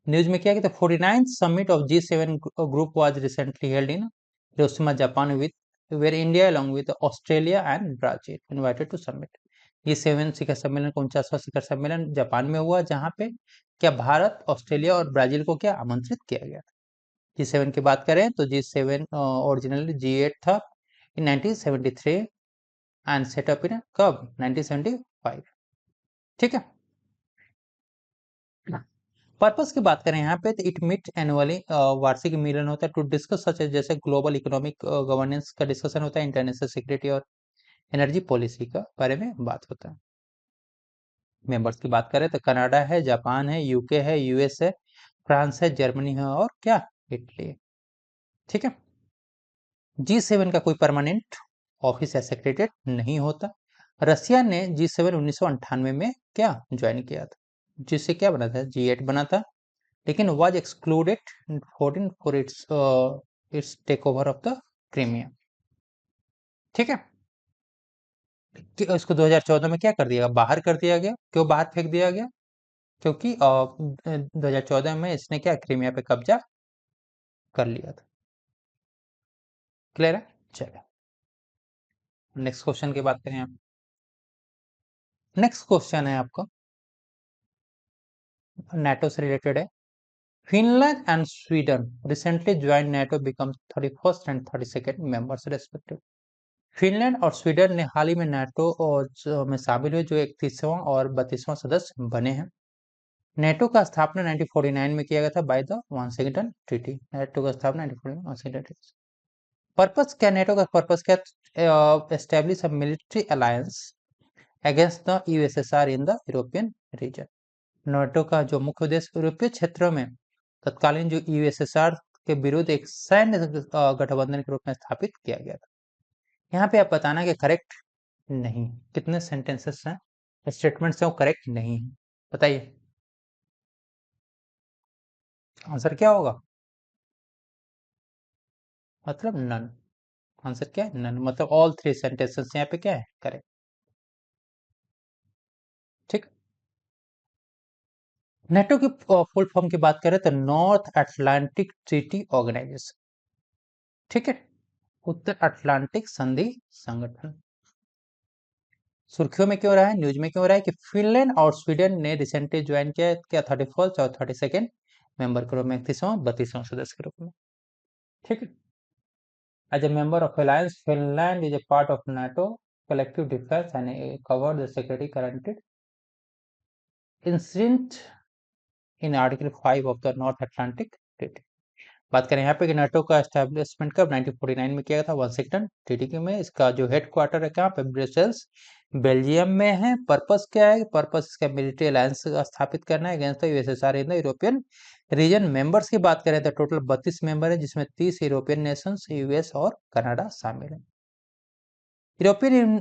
न्यूज में क्या कहते हैं? 49th summit of G7 group was recently held in Hiroshima Japan with where India along with Australia and Brazil invited to summit. G7 शिखर सम्मेलन का 49वां शिखर सम्मेलन जापान में हुआ, जहां पे क्या भारत, ऑस्ट्रेलिया और ब्राजील को क्या आमंत्रित किया गया था। G7 की बात करें तो G7 ओरिजिनली G8 था इन 1973 एंड सेटअप इन कब? 1975। ठीक है, पर्पस की बात करें यहाँ पे तो इट मीट एनुअली, वार्षिक मिलन होता है टू डिस्कस सच जैसे ग्लोबल इकोनॉमिक गवर्नेंस का डिस्कशन होता है, इंटरनेशनल सिक्योरिटी और एनर्जी पॉलिसी का बारे में बात होता है। मेंबर्स की बात करें तो कनाडा है, जापान है, यूके है, यूएस है, फ्रांस है, जर्मनी है और क्या इटली है। ठीक है, G7 का कोई परमानेंट ऑफिस या सेक्रेटरीट नहीं होता। रसिया ने G7 1998 में क्या ज्वाइन किया था, जिससे क्या बना था? G8 बना था, लेकिन was excluded 14 for its takeover of the Crimea। ठीक है, कि इसको 2014 में क्या कर दिया गया? बाहर कर दिया गया। क्यों बाहर फेंक दिया गया? क्योंकि 2014 में इसने क्या क्रीमिया पे कब्जा कर लिया था। क्लियर है? चलिए नेक्स्ट क्वेश्चन की बात करें आप। नेक्स्ट क्वेश्चन है आपका नाटो से रिलेटेड है। Finland and Sweden recently join NATO become 31st and 32nd members respective. Finland और स्वीडन ने हाल ही में नाटो में शामिल हुए, जो 31वां और 32वां सदस्य बने हैं। नेटो का स्थापना 1949 में किया गया था by the Washington Treaty. NATO का स्थापना 1949 वाशिंगटन ट्रीटी। पर्पस क्या? नेटो का पर्पस क्या? Establish a military alliance against the USSR in the European region. NATO का जो मुख्य उद्देश्य यूरोपीय क्षेत्रों में तत्कालीन जो यूएसएसआर के विरुद्ध एक सैन्य गठबंधन के रूप में स्थापित किया गया था। यहाँ पे आप बताना कि करेक्ट नहीं। कितने सेंटेंसेस हैं, स्टेटमेंट्स हैं वो करेक्ट नहीं है? बताइए आंसर क्या होगा? मतलब नन। आंसर क्या है? नन। मतलब ऑल थ्री सेंटेंसेस यहाँ पे क्या है? करेक्ट। ठीक। नेटो की फुल फॉर्म की बात करें तो नॉर्थ अटलांटिक ट्रीटी ऑर्गेनाइजेशन। ठीक है, उत्तर अटलांटिक संधि संगठन। सुर्खियों में क्यों रहा है, न्यूज में क्यों रहा है कि फिनलैंड और स्वीडन ने रिसेंटली ज्वाइन किया क्या 31st और 32nd मेंबर के रूप में, 31वां 32वां सदस्य के रूप में। ठीक है, as a member of alliance Finland is a part of NATO collective defense and cover the security guaranteed inherent in Article 5 of the North Atlantic Treaty। बात करें यहाँ पे कि नाटो का एस्टेब्लिशमेंट कब 1949 में किया गया था वाशिंगटन ट्रीटी में। इसका जो हेडक्वार्टर है कहाँ पे? ब्रसेल्स बेल्जियम में है। पर्पस क्या है? पर्पस इसका मिलिट्री अलायंस स्थापित करना है against the USSR in the European region. Members की बात करें तो टोटल 32 मेंबर है, जिसमें 30 यूरोपियन नेशंस, यूएस और कनाडा शामिल है। European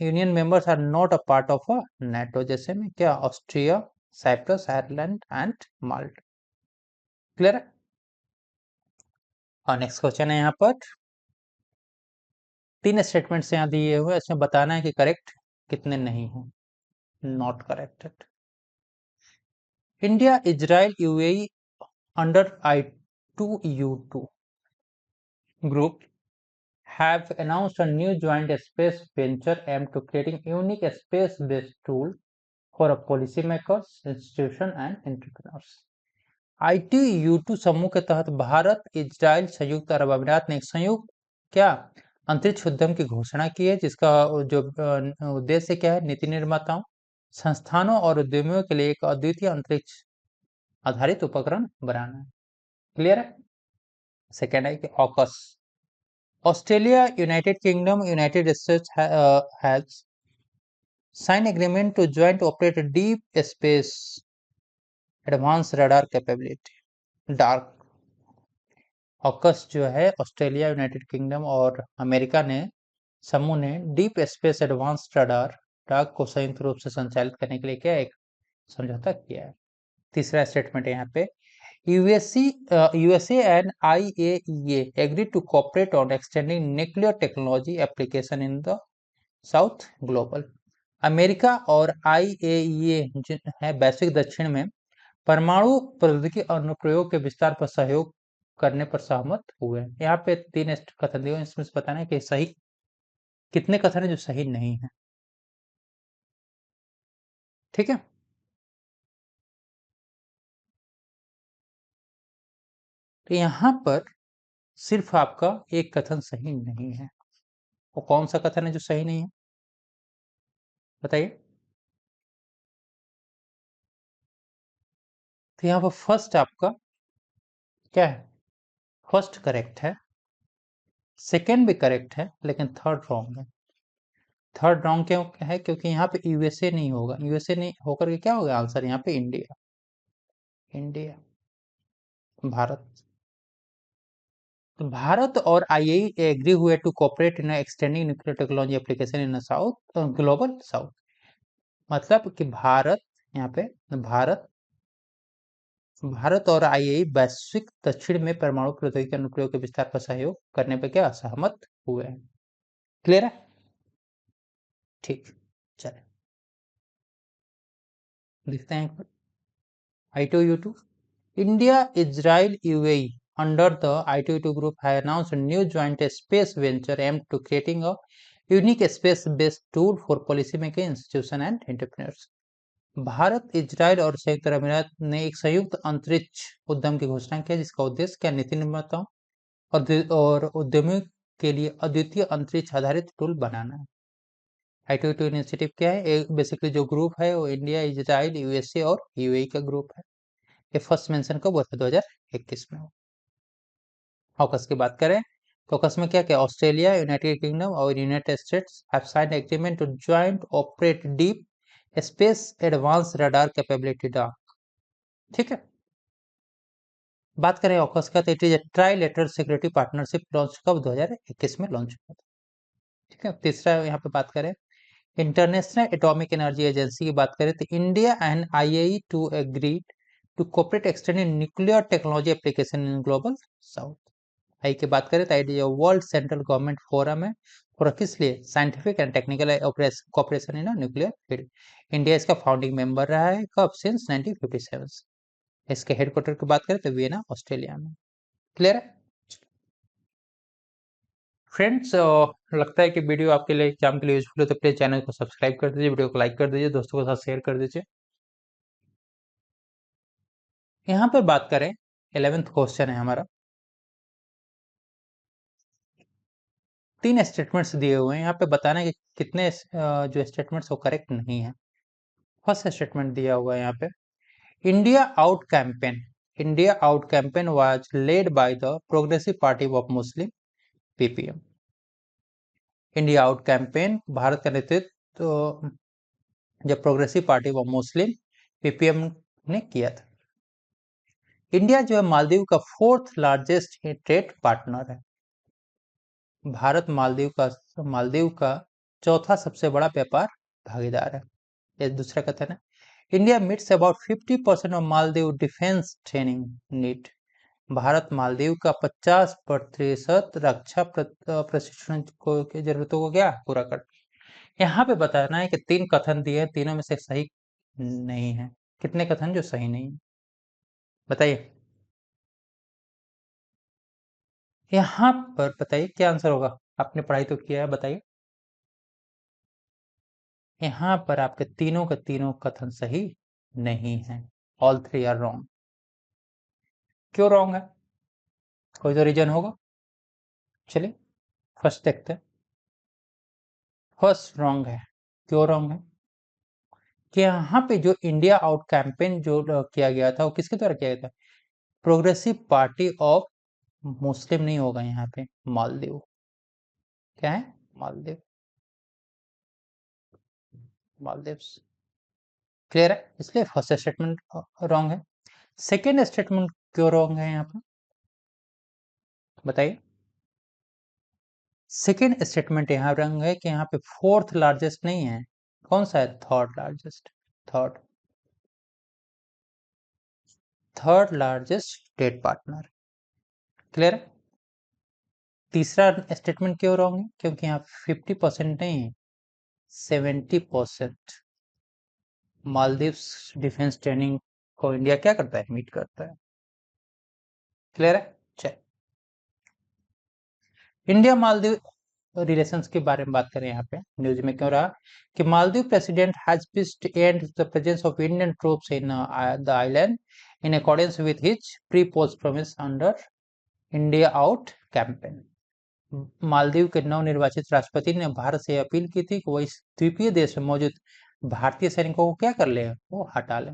Union members are not a part of NATO, जैसे में क्या Austria, Cyprus, Ireland and Malta. Clear है? और नेक्स्ट क्वेश्चन है यहाँ पर, तीन स्टेटमेंट्स यहाँ दिए हुए, इसमें बताना है कि करेक्ट कितने नहीं हैं, not corrected. India, Israel, UAE under I2U2 group have announced a new joint space venture aimed to creating unique space-based tool for policymakers, institutions and entrepreneurs। ITU-2 समूह के तहत भारत, इजराइल, संयुक्त अरब अमीरात ने एक संयुक्त क्या अंतरिक्ष उद्यम की घोषणा की है, जिसका जो उद्देश्य क्या है, नीति निर्माताओं, संस्थानों और उद्यमियों के लिए एक अद्वितीय अंतरिक्ष आधारित उपकरण बनाना है। क्लियर है? सेकेंड है कि AUKUS, Australia, United Kingdom, United States has sign agreement to joint operate deep space advance radar capability DARC. AUKUS जो है ऑस्ट्रेलिया, यूनाइटेड किंगडम और अमेरिका ने समूह ने deep space advance radar DARC को संयुक्त रूप से संचालित करने के लिए क्या एक समझौता किया है। तीसरा स्टेटमेंट है यहाँ पे, USA and IAEA agreed to cooperate on extending nuclear technology application in the South Global। America और IAEA है वैश्विक दक्षिण में परमाणु प्रौद्योगिकी अनुप्रयोग के विस्तार पर सहयोग करने पर सहमत हुए। यहाँ पे 3 कथन दिए, इसमें से बताना है कि सही कितने कथन है जो सही नहीं है। ठीक है, तो यहाँ पर सिर्फ आपका एक कथन सही नहीं है। वो कौन सा कथन है जो सही नहीं है, बताइए। तो यहाँ पर फर्स्ट आपका क्या है, फर्स्ट करेक्ट है, सेकेंड भी करेक्ट है, लेकिन थर्ड रॉन्ग है। थर्ड रॉन्ग क्यों है, क्योंकि यहाँ पे यूएसए नहीं होगा, यूएसए नहीं होकर के क्या होगा आंसर यहाँ पे इंडिया, इंडिया, भारत। तो भारत और आईआई एग्री हुए to cooperate in extending nuclear technology application in South Global South. मतलब कि भारत, यहाँ पे भारत भारत और आईआई वैश्विक दक्षिण में परमाणु प्रौद्योगिकी अनुप्रयोग के विस्तार पर सहयोग करने पर क्या सहमत हुए हैं। क्लियर है? ठीक, चले देखते हैं। ITU-2, India, Israel, UAE under the ITU-2 group have announced a new joint space venture aimed to creating a unique space-based tool for policymaking institutions and entrepreneurs। Bharat, Israel और संयुक्त अरब अमीरात ने एक संयुक्त अंतरिक्ष उद्यम की घोषणा की है, जिसका उद्देश्य क्या नीति निर्माताओं और उद्यमियों के लिए अद्वितीय अंतरिक्ष आधारित टूल बनाना है। ITU-2 इनिशिएटिव क्या है, बेसिकली जो ग्रुप है वो इंडिया, इजराइल, यूएसए और यूएई का ग्रुप है। ये फर्स्ट मेंशन कब हुआ था, 2021 में। ऑकस की बात करें तो ऑकस में क्या क्या, ऑस्ट्रेलिया, यूनाइटेड किंगडम और United States have signed agreement to joint operate deep space advance radar capability DARC. ठीक है, बात करें ऑकस का तो it is trilateral security partnership launch कब, 2021 में लॉन्च हुआ था। ठीक है, तीसरा यहाँ पे बात करें इंटरनेशनल एटॉमिक एनर्जी एजेंसी की बात करें तो India and IAEA to agreed to cooperate extending nuclear technology application in global south. I की बात करें तो I world central government forum है और किस लिए, scientific and technical cooperation in nuclear field. India इसका फाउंडिंग मेंबर रहा है कब, सिंस 1957। इसके हेडक्वार्टर की बात करें तो वियना, ऑस्ट्रेलिया में। क्लियर है फ्रेंड्स? लगता है कि वीडियो आपके लिए एग्जाम के लिए यूजफुल है, तो प्लीज चैनल को सब्सक्राइब कर दीजिए, वीडियो को लाइक कर दीजिए, दोस्तों के साथ शेयर कर दीजिए। यहाँ पर बात करें 11th क्वेश्चन है हमारा, 3 स्टेटमेंट्स दिए हुए हैं, यहाँ पे बताना है कि कितने जो स्टेटमेंट्स वो करेक्ट नहीं है। फर्स्ट स्टेटमेंट दिया हुआ है यहाँ पे, India out campaign, India out campaign was led by the progressive party of Muslim, PPM। India out campaign Bharat का नेतृत्व तो जब progressive party of Muslim, PPM ने किया था। इंडिया जो है मालदीव का 4th लार्जेस्ट ट्रेड पार्टनर है। भारत मालदीव का चौथा सबसे बड़ा व्यापार भागीदार है। ये दूसरा कथन है, India meets about 50% of Maldives defence training need. Bharat Maldives का 50% रक्षा प्रशिक्षण की जरूरतों को क्या पूरा कर। यहाँ पे बताना है कि 3 कथन दिए हैं, तीनों में से सही नहीं है। कितने कथन जो सही नहीं है, बताइए। यहाँ पर बताइए क्या आंसर होगा, आपने पढ़ाई तो किया है, बताइए। यहाँ पर आपके तीनों के तीनों कथन सही नहीं है, ऑल 3 आर रॉन्ग। क्यों रॉन्ग है? कोई तो रीजन होगा। चलिए फर्स्ट देखते हैं। फर्स्ट रॉन्ग है। क्यों रॉन्ग है? कि यहाँ पे जो इंडिया आउट कैंपेन जो किया गया था वो किसके द्वारा किया गया था? प्रोग्रेसिव पार्टी ऑफ मुस्लिम नहीं होगा यहाँ पे, मालदीव। क्या है? मालदीव। मालदीव्स। क्लियर है? इसलिए फर्स्ट स्टेटमेंट रॉन्ग है। सेकेंड स्टेटमेंट क्यों रॉन्ग है यहाँ पे? बताइए। सेकेंड स्टेटमेंट यहाँ रॉन्ग है कि यहाँ पे फोर्थ लार्जेस्ट नहीं है। कौन सा है? Third largest. Third. Third largest trade partner. Clear है? तीसरा स्टेटमेंट क्यों रॉन्ग है? क्योंकि यहाँ 50% नहीं, 70% मालदीव्स डिफेंस ट्रेनिंग को इंडिया क्या करता है? मीट करता है। क्लियर है? चल, इंडिया मालदीव रिलेशंस के बारे में बात करें। यहाँ पे न्यूज में क्यों रहा कि Maldives president has pitched and the presence of Indian troops in the island in accordance with his pre post promise under India out campaign. Maldives के नवनिर्वाचित राष्ट्रपति ने भारत से अपील की थी कि वो इस द्वीपीय देश में मौजूद भारतीय सैनिकों को क्या कर ले? वो हटा ले।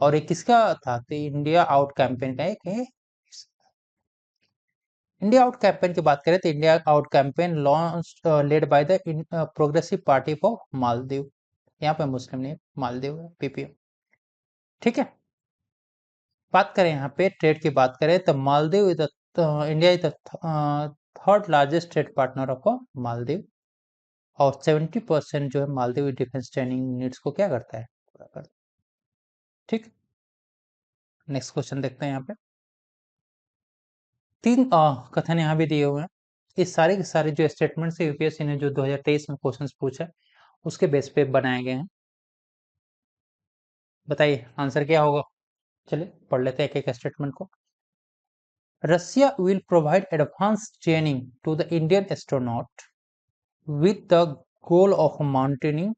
और ये किसका था? तो इंडिया आउट कैंपेन का एक इंडिया आउट कैंपेन की बात करें तो India out campaign launch led by the progressive party for Maldives. यहाँ पे मुस्लिम नहीं, मालदीव है, पीपीएम। ठीक है। बात करें यहाँ पे ट्रेड की बात करें तो Maldives is India is the third largest trade partner of Maldives. और 70% जो है मालदीव डिफेंस ट्रेनिंग नीड्स को क्या करता है? पूरा करता है। ठीक। नेक्स्ट क्वेश्चन देखते हैं यहाँ पे। तीन कथन यहाँ भी दिए हुए हैं। इस सारे के सारे जो स्टेटमेंट से यूपीएससी ने जो 2023 में क्वेश्चंस पूछा उसके बेस पे बनाए गए हैं। बताइए आंसर क्या होगा? चलिए पढ़ लेते हैं एक एक स्टेटमेंट को। Russia will provide advance training to the Indian astronaut with the goal of maintaining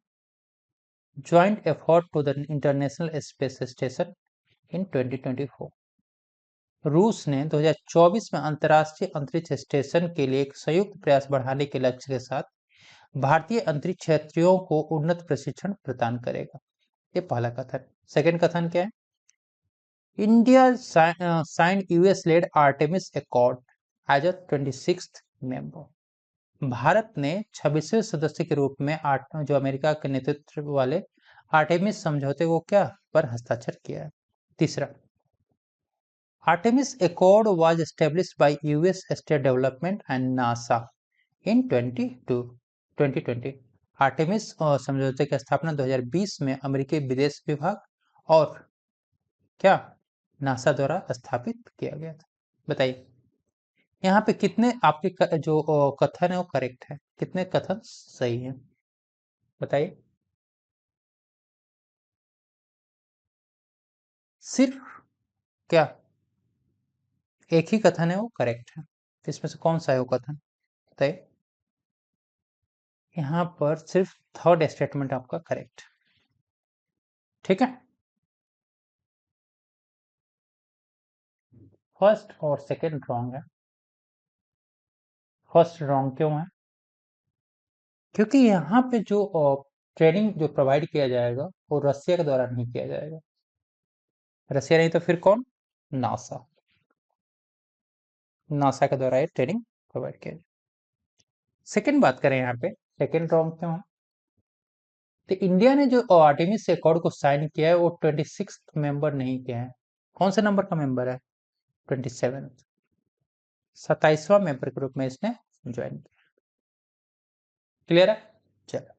joint effort to the International Space Station in 2024। रूस ने 2024 में अंतर्राष्ट्रीय अंतरिक्ष स्टेशन के लिए एक संयुक्त प्रयास बढ़ाने के लक्ष्य के साथ भारतीय अंतरिक्ष यात्रियों को उन्नत प्रशिक्षण प्रदान करेगा। ये पहला कथन। सेकंड कथन क्या है? India signed US-led Artemis Accord as a 26th member। Bharat ने 26वें सदस्य के रूप में जो अमेरिका के नेतृत्व वाले आर्टेमिस समझौते को क्या पर हस्ताक्षर किया है। तीसरा, Artemis Accord was established by US State Development and NASA in 2020। Artemis समझौते की स्थापना 2020 में अमेरिकी विदेश विभाग और क्या नासा द्वारा स्थापित किया गया था। बताइए यहाँ पे कितने आपके जो कथन है वो करेक्ट है, कितने कथन सही है? बताइए। सिर्फ क्या एक ही कथन है वो करेक्ट है? इसमें से कौन सा है वो कथन? बताइए। यहाँ पर सिर्फ थर्ड स्टेटमेंट आपका करेक्ट। ठीक है। फर्स्ट और सेकंड रॉन्ग है। फर्स्ट रॉन्ग क्यों है? क्योंकि यहाँ पे जो ट्रेनिंग जो प्रोवाइड किया जाएगा वो रसिया के द्वारा नहीं किया जाएगा। रसिया नहीं तो फिर कौन? नासा। नासा के द्वारा ये ट्रेनिंग प्रोवाइड किया जाएगा। सेकंड बात करें यहाँ पे, सेकंड रॉन्ग क्यों है? तो इंडिया ने जो आर्टेमिस अकॉर्ड को साइन किया है वो 26 मेंबर नहीं किया है। कौन से नंबर का मेंबर है? 27। 27वां मेंबर के रूप में इसने ज्वाइन किया। क्लियर है? चलो,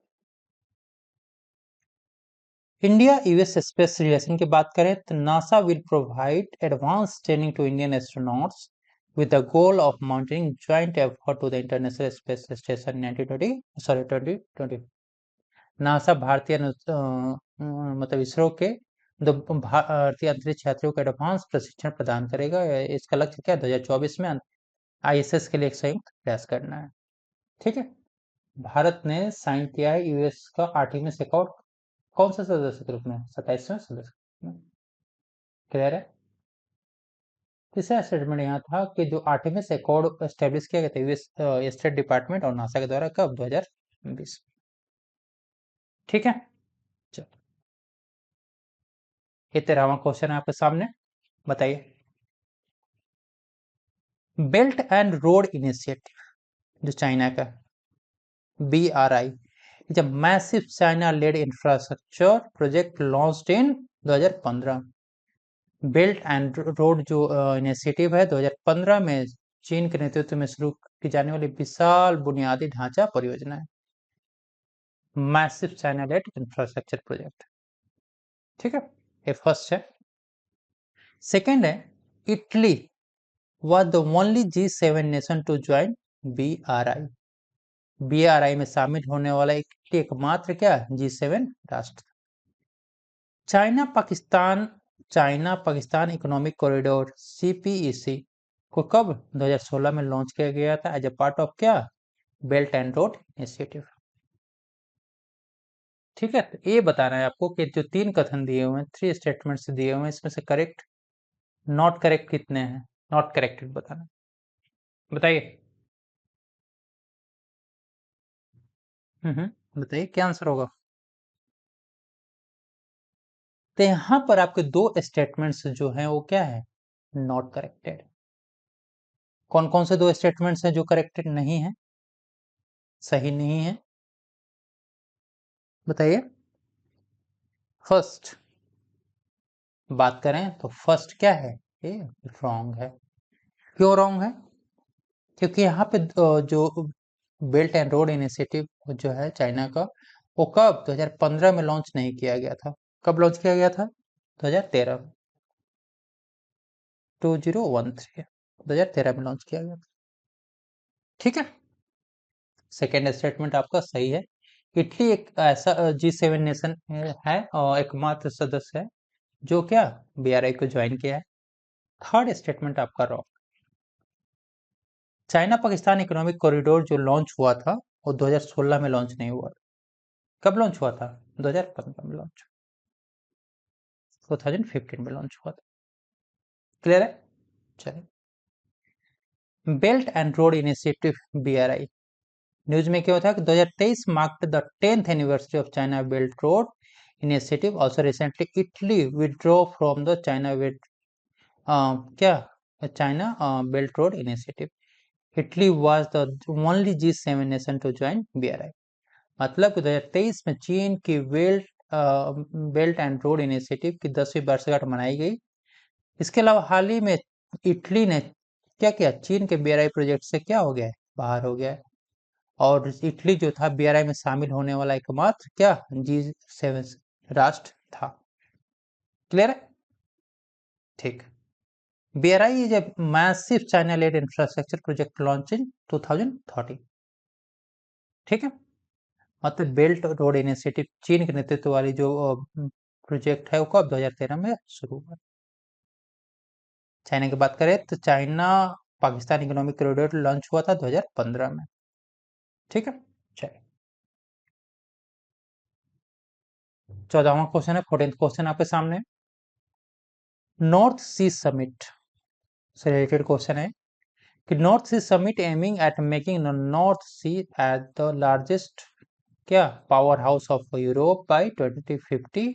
इंडिया यूएस स्पेस रिलेशन की बात करें तो NASA will provide advance training to Indian astronauts with the goal of mounting joint effort to the International Space Station 2020। NASA भारतीय मतलब इसरो के भारतीय अंतरिक्ष यात्रियों को एडवांस प्रशिक्षण प्रदान करेगा। इसका लक्ष्य क्या है? 2024 में आईएसएस के लिए एक संयुक्त प्रयास करना है। ठीक है। भारत ने साइन किया है यूएस का आर्टेमिस अकॉर्ड। कौन सा सदस्य के रूप में? 27वें सदस्य। क्लियर है? तीसरा स्टेटमेंट यहाँ था कि जो आर्टेमिस अकॉर्ड एस्टेब्लिश किया गया था यूएस स्टेट डिपार्टमेंट और नासा के द्वारा, कब? 2020। ठीक है, चलो ये 13वां क्वेश्चन है आपके सामने, बताइए। बेल्ट एंड रोड इनिशिएटिव जो चाइना का BRI is a massive China led infrastructure project launched in 2015। Belt and Road जो इनिशिएटिव है 2015 में चीन के नेतृत्व में शुरू की जाने वाली विशाल बुनियादी ढांचा परियोजना है, massive China led infrastructure project. ठीक है, ये फर्स्ट है। सेकेंड है, Italy was the only G7 nation to join BRI। BRI में शामिल होने वाला एकमात्र क्या G7 राष्ट्र। China Pakistan economic corridor CPEC को कब 2016 में लॉन्च किया गया था एज ए पार्ट ऑफ क्या बेल्ट एंड रोड इनिशिएटिव। ठीक है, तो ये बताना है आपको कि जो 3 कथन दिए हुए हैं, 3 स्टेटमेंट्स दिए हुए हैं, इसमें से करेक्ट नॉट करेक्ट कितने हैं, नॉट करेक्टेड बताना, बताइए। बताइए क्या आंसर होगा। तो यहां पर आपके 2 स्टेटमेंट्स जो हैं वो क्या है, नॉट करेक्टेड। कौन कौन से 2 स्टेटमेंट्स हैं जो करेक्टेड नहीं है, सही नहीं है, बताइए। फर्स्ट बात करें तो फर्स्ट क्या है, ये रॉन्ग है। क्यों रॉन्ग है? क्योंकि यहाँ पे जो बेल्ट एंड रोड इनिशिएटिव जो है चाइना का, वो कब 2015 में लॉन्च नहीं किया गया था। कब लॉन्च किया गया था? 2013 में, 2013 में लॉन्च किया गया था। ठीक है, सेकेंड स्टेटमेंट आपका सही है। इटली एक ऐसा G7 नेशन है और एकमात्र सदस्य है जो क्या BRI को ज्वाइन किया है। थर्ड स्टेटमेंट आपका wrong. China Pakistan economic corridor जो लॉन्च हुआ था वो 2016 में लॉन्च नहीं हुआ। कब लॉन्च हुआ था? 2015 में लॉन्च, 2015 में लॉन्च हुआ था। क्लियर है, चलिए। Belt and Road Initiative BRI news में क्या होता है कि 2023 marked the 10th anniversary of China Belt Road Initiative. Also recently Italy withdraw from the China क्या China Belt Road Initiative. Italy was the only G7 nation to join BRI। मतलब कि 2023 में चीन की बेल्ट एंड रोड इनिशिएटिव की 10वीं वर्षगांठ मनाई गई। इसके अलावा हाल ही में इटली ने क्या किया, चीन के BRI प्रोजेक्ट से क्या हो गया है, बाहर हो गया है। और इटली जो था BRI में शामिल होने वाला एकमात्र क्या G7 राष्ट्र था। क्लियर है, ठीक। BRI is a massive China-led infrastructure project launched in 2013। ठीक है, मतलब बेल्ट रोड इनिशिएटिव चीन के नेतृत्व वाली जो प्रोजेक्ट है वो कब 2013 में शुरू हुआ। चाइना की बात करें तो China Pakistan economic corridor launch हुआ था 2015 में। ठीक है, चलिए 14वां क्वेश्चन है, 14th क्वेश्चन आपके सामने। नॉर्थ सी समिट से रिलेटेड क्वेश्चन है कि North Sea summit aiming at making the North Sea at the largest क्या powerhouse of Europe by 2050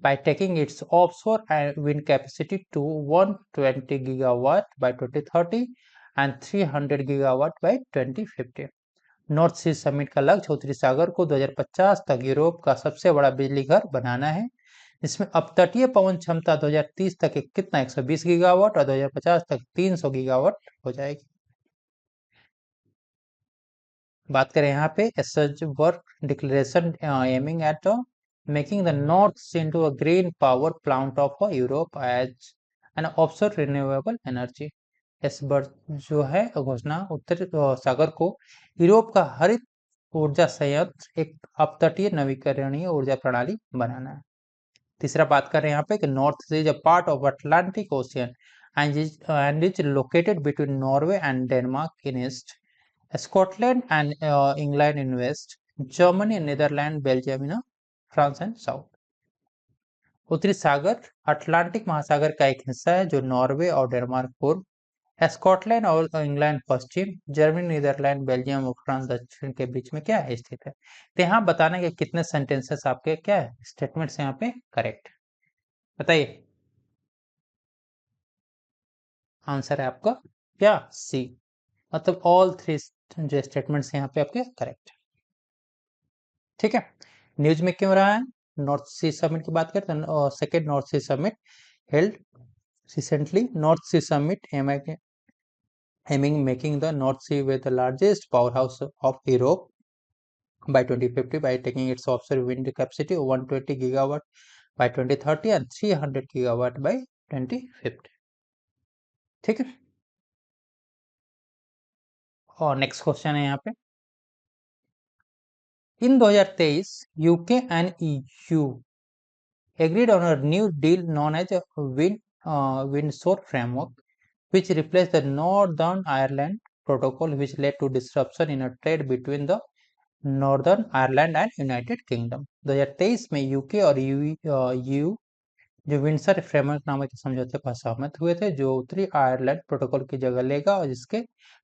by taking its offshore and wind capacity to 120 gigawatt by 2030 and 300 gigawatt by 2050। North Sea summit का लक्ष्य उत्तरी सागर को 2050 तक Europe का सबसे बड़ा बिजली घर बनाना है। इसमें अपतटीय पवन क्षमता 2030 तक कितना 120 गीगावाट और 2050 तक 300 गीगावाट हो जाएगी। बात करें यहाँ पे such work declaration aiming at making the North Sea into a green power plant of Europe as an offshore renewable energy. इस बार जो है घोषणा उत्तर सागर को यूरोप का हरित ऊर्जा संयंत्र एक अपतटीय नवीकरणीय ऊर्जा प्रणाली बनाना है। तीसरा बात कर रहे हैं यहाँ पे कि North Sea is a part of Atlantic Ocean and is located between Norway and Denmark in east, Scotland and England in west, Germany, Netherland, Belgium in France and south. उत्तरी सागर अटलांटिक महासागर का एक हिस्सा है जो नॉर्वे और Denmark पूर्व, स्कॉटलैंड और इंग्लैंड पश्चिम, जर्मनी, नीदरलैंड, बेल्जियम और फ्रांस दक्षिण के बीच में क्या है स्थित है। तो यहाँ बताना कि कितने सेंटेंसेस आपके क्या है स्टेटमेंट्स यहाँ पे करेक्ट बताइए। आंसर है आपका क्या सी, मतलब ऑल थ्री जो स्टेटमेंट्स यहाँ पे आपके करेक्ट। ठीक है, न्यूज में क्यों रहा है, नॉर्थ सी समिट की बात करते हैं। Second North Sea summit held recently, North Sea summit aiming making the North Sea with the largest powerhouse of Europe by 2050 by taking its offshore wind capacity 120 gigawatt by 2030 and 300 gigawatt by 2050। ठीक है, और next question है यहाँ पे, इन 2023 UK and EU agreed on a new deal known as a Windsor Framework, which replaced the Northern Ireland Protocol, which led to disruption in a trade between the northern Ireland and United kingdom. 2023 में UK और you जो Windsor framework नामक के समझौते पर सहमत हुए थे, जो उत्तरी आयरलैंड प्रोटोकॉल की जगह लेगा और जिसके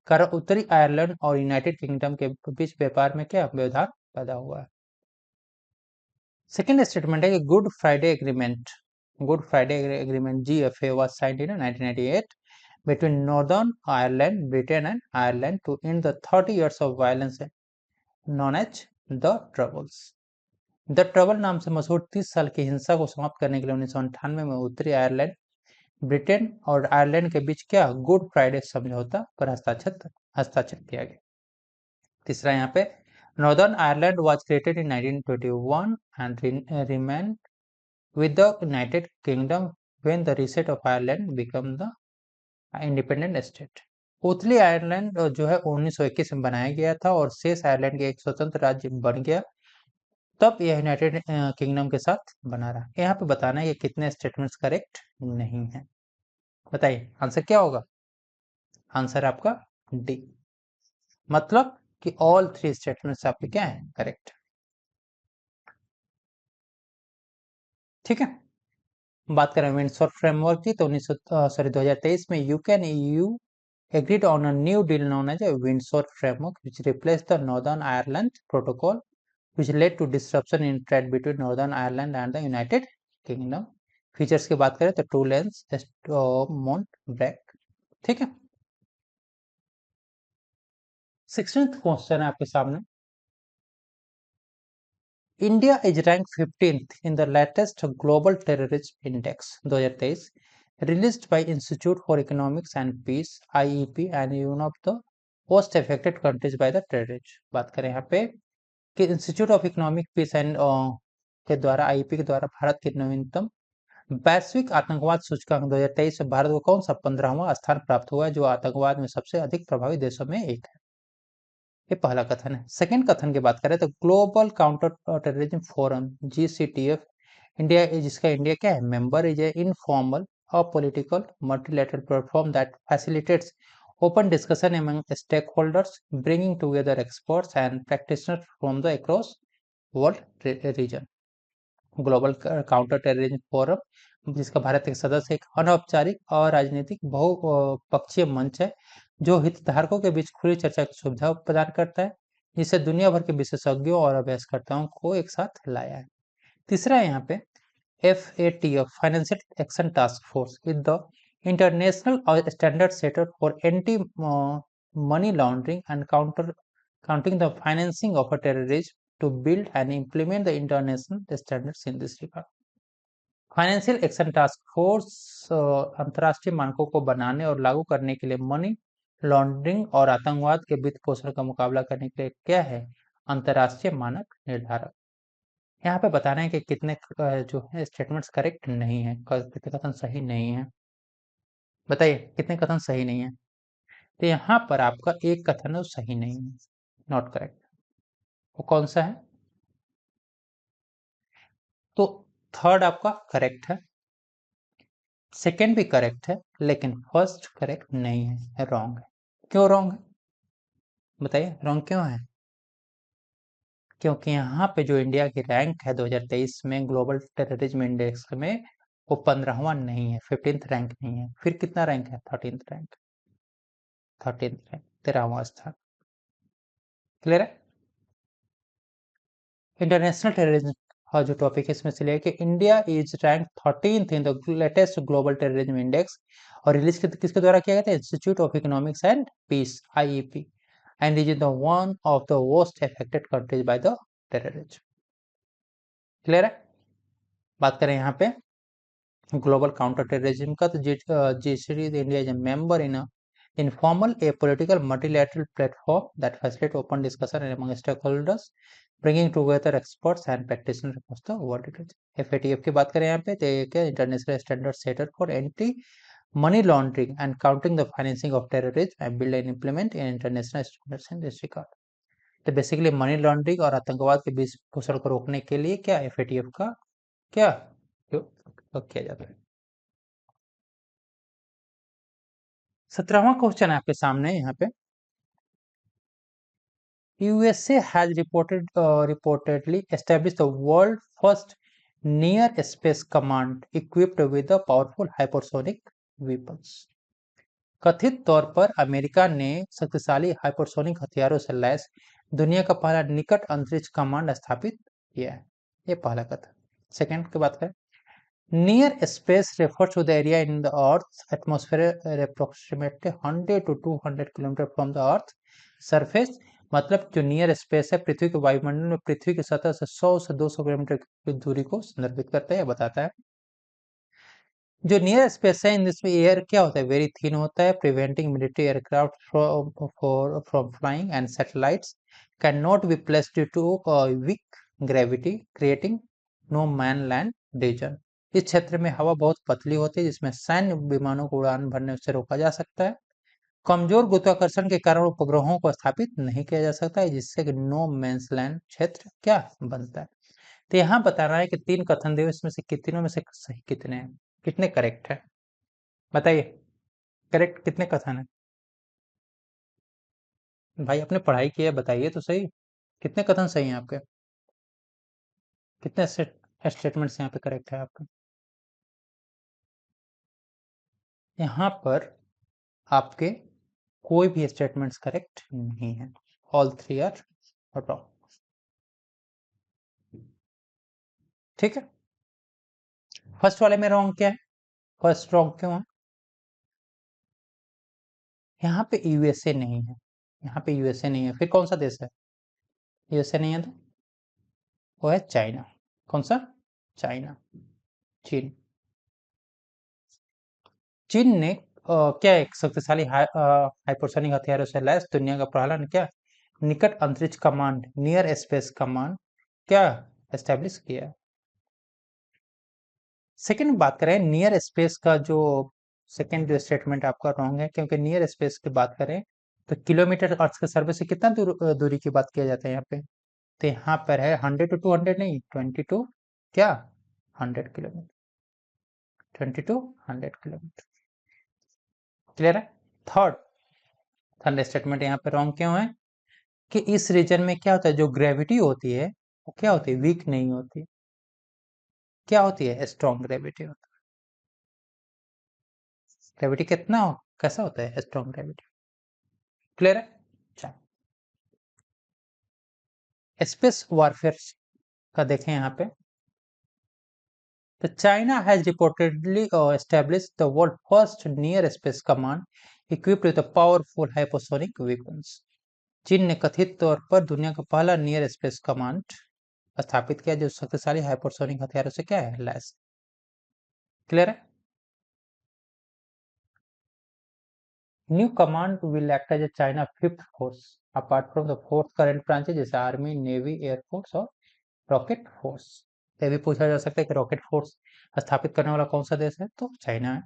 कारण उत्तरी आयरलैंड और यूनाइटेड किंगडम के बीच व्यापार में क्या व्यवधान पैदा हुआ है। सेकेंड स्टेटमेंट है कि good Friday agreement GFA was signed in 1998 between Northern Ireland, Britain and Ireland to end the 30 years of violence known as the Troubles। The trouble नाम से मशहूर 30 साल की हिंसा को समाप्त करने के लिए 1998 में उत्तरी आयरलैंड, ब्रिटेन और आयरलैंड के बीच क्या गुड फ्राइडे समझौता पर हस्ताक्षर किया गया। तीसरा यहाँ पे, northern Ireland was created in 1921 and remain with the United kingdom when the reset of Ireland become the independent state. उत्तरी आयरलैंड जो है 1921 में बनाया गया था और शेष आयरलैंड के एक स्वतंत्र राज्य बन गया, तब यह यूनाइटेड किंगडम के साथ बना रहा। यहाँ पे बताना है कि कितने स्टेटमेंट्स करेक्ट नहीं है, बताइए आंसर क्या होगा। आंसर आपका डी, मतलब कि ऑल थ्री स्टेटमेंट्स आपके क्या है करेक्ट। ठीक है, बात करें विंडसर फ्रेमवर्क की तो 2023 में UK and EU agreed on a new deal known as a Windsor Framework, which replaced the Northern Ireland Protocol, which led to disruption in trade between Northern Ireland and the United Kingdom। Features की बात करें तो to lens mount break. ठीक है, 16th question है आपके सामने, India is rank 15th in the latest Global Terrorism index 2023 released by Institute for Economics and Peace IEP and one of the most affected countries by the terrorism। बात करें यहाँ पे कि Institute of Economic Peace and के द्वारा IP के द्वारा भारत के नवीनतम वैश्विक आतंकवाद सूचकांक 2023 में भारत को कौन सा 15वां स्थान प्राप्त हुआ है, जो आतंकवाद में सबसे अधिक प्रभावी देशों में एक है। ये पहला कथन है। सेकंड कथन की बात करें तो global counter terrorism forum GCTF India, जिसका इंडिया क्या है मेंबर, इज ए इनफॉर्मल और political multilateral platform that facilitates open discussion among stakeholders, bringing together experts and practitioners from the across world region। Global counter terrorism forum, जिसका भारत एक सदस्य, एक अनौपचारिक और राजनीतिक बहुपक्षीय मंच है जो हितधारकों के बीच खुली चर्चा की सुविधा प्रदान करता है, जिसे दुनिया भर के विशेषज्ञों और अभ्यासकर्ताओं को एक साथ लाया है। तीसरा यहाँ पे FATF Financial Action Task Force is the international standard setter for anti money laundering and counting the financing of a terrorism to build and implement the international standards in this regard। Financial Action Task force अंतर्राष्ट्रीय मानकों को बनाने और लागू करने के लिए money laundering और आतंकवाद के वित्त पोषण का मुकाबला करने के लिए क्या है अंतर्राष्ट्रीय मानक निर्धारक। यहाँ पे बताना है कि कितने जो है स्टेटमेंट्स करेक्ट नहीं है, कितने कथन सही नहीं है, बताइए कितने कथन सही नहीं है। तो यहाँ पर आपका एक कथन है सही नहीं है, नॉट करेक्ट। वो कौन सा है, तो थर्ड आपका करेक्ट है, सेकेंड भी करेक्ट है, लेकिन फर्स्ट करेक्ट नहीं है, रॉन्ग है। क्यों रॉन्ग है बताइए, रॉन्ग क्यों है। क्योंकि यहाँ पे जो इंडिया की रैंक है 2023 में ग्लोबल टेररिज्म इंडेक्स में, वो 15वां नहीं है, 15th रैंक नहीं है, फिर कितना रैंक है? 13th रैंक, 13th रैंक, 13वां स्थान। क्लियर है? इंटरनेशनल टेररिज्म का जो टॉपिक है इसमें से लिया कि India is rank 13th in the latest Global Terrorism Index, और रिलीज किसके द्वारा किया गया था? Institute of Economics and Peace, IEP, and is the one of the most affected countries by the terrorism. Clear है? बात करें यहाँ पे ग्लोबल काउंटर टेररिज्म का, तो GCD India is a member in informal a political multilateral platform that facilitates open discussion among stakeholders, bringing together experts and practitioners across the world. FATF की बात करें यहाँ पे, तो एक international standard setter for anti money laundering and counting the financing of terrorism and build and implement in international standards in this regard. तो basically money laundering और आतंकवाद के बीच पोषण को रोकने के लिए क्या FATF का क्या किया जाता है। 17वां क्वेश्चन है आपके सामने यहाँ पे, USA has reportedly established the world's first near space command equipped with a powerful hypersonic weapons. कथित तौर पर अमेरिका ने शक्तिशाली हाइपरसोनिक हथियारों से लैस दुनिया का पहला निकट अंतरिक्ष कमांड स्थापित किया है। ये पहला कथन। सेकंड की बात करें, near space refers to the area in the Earth's atmosphere approximately 100 to 200 kilometre from the Earth surface, मतलब जो नियर स्पेस है पृथ्वी के वायुमंडल में पृथ्वी की सतह से 100 से 200 किलोमीटर की दूरी को संदर्भित करता है, बताता है। जो नियर स्पेस है, इन दिसमें एयर क्या होता है? वेरी थिन होता है, preventing military aircraft from flying, and satellites can not be placed due to weak gravity, creating no man land region. इस क्षेत्र में हवा बहुत पतली होती है, जिसमें सैन्य विमानों को उड़ान भरने से रोका जा सकता है। कमजोर गुरुत्वाकर्षण के कारण उपग्रहों को स्थापित नहीं किया जा सकता है, जिससे कि नो मैंस लैंड क्षेत्र क्या बनता है। तो यहाँ बताना है कि 3 कथन दिए, इसमें से तीनों में से सही कितने हैं, कितने करेक्ट है, बताइए। करेक्ट कितने कथन है? भाई आपने पढ़ाई की है, बताइए तो सही, कितने कथन सही हैं आपके, कितने स्टेटमेंट्स यहाँ पे करेक्ट है आपके। यहाँ पर आपके कोई भी स्टेटमेंट्स करेक्ट नहीं है, ऑल 3 आर रॉन्ग। ठीक है, फर्स्ट वाले में रॉन्ग क्या है? फर्स्ट रॉन्ग क्यों है? यहाँ पे यूएसए नहीं है, यहाँ पे यूएसए नहीं है, फिर कौन सा देश है? यूएसए नहीं है तो वो है चाइना। कौन सा? चाइना, चीन। चीन ने क्या एक शक्तिशाली हाइपरसोनिक हथियारों से लैस दुनिया का पहला क्या निकट अंतरिक्ष कमांड, नियर स्पेस कमांड क्या एस्टेब्लिश किया है। सेकंड बात करें नियर स्पेस का, जो सेकंड जो स्टेटमेंट आपका रॉन्ग है, क्योंकि नियर स्पेस की बात करें तो किलोमीटर अर्थ के सर्वे से कितना दूरी की बात किया जाता है यहाँ पे, तो यहाँ पर है 100 to 200 नहीं, 20 to क्या 100 किलोमीटर, 20 to 100 किलोमीटर। क्लियर है? थर्ड थर्ड स्टेटमेंट यहाँ पे रॉन्ग क्यों है कि इस रीजन में क्या होता है, जो ग्रेविटी होती है वो क्या होती है? वीक नहीं होती, क्या होती है? स्ट्रॉन्ग ग्रेविटी होती है। ग्रेविटी कितना कैसा होता है? Strong gravity. क्लियर है? अच्छा, स्पेस वॉरफेयर का देखें यहाँ पे, तो China has reportedly established the world first near space command equipped with a powerful hypersonic weapons। चीन ने कथित तौर पर दुनिया का पहला नियर स्पेस कमांड स्थापित किया, जो शक्तिशाली हाइपरसोनिक हथियारों से क्या है लैस। क्लियर है? New command will act as a China fifth force apart from the fourth current branches, जैसे आर्मी, नेवी, एयरफोर्स और रॉकेट फोर्स। ये भी पूछा जा सकता है कि रॉकेट फोर्स स्थापित करने वाला कौन सा देश है, तो चाइना है।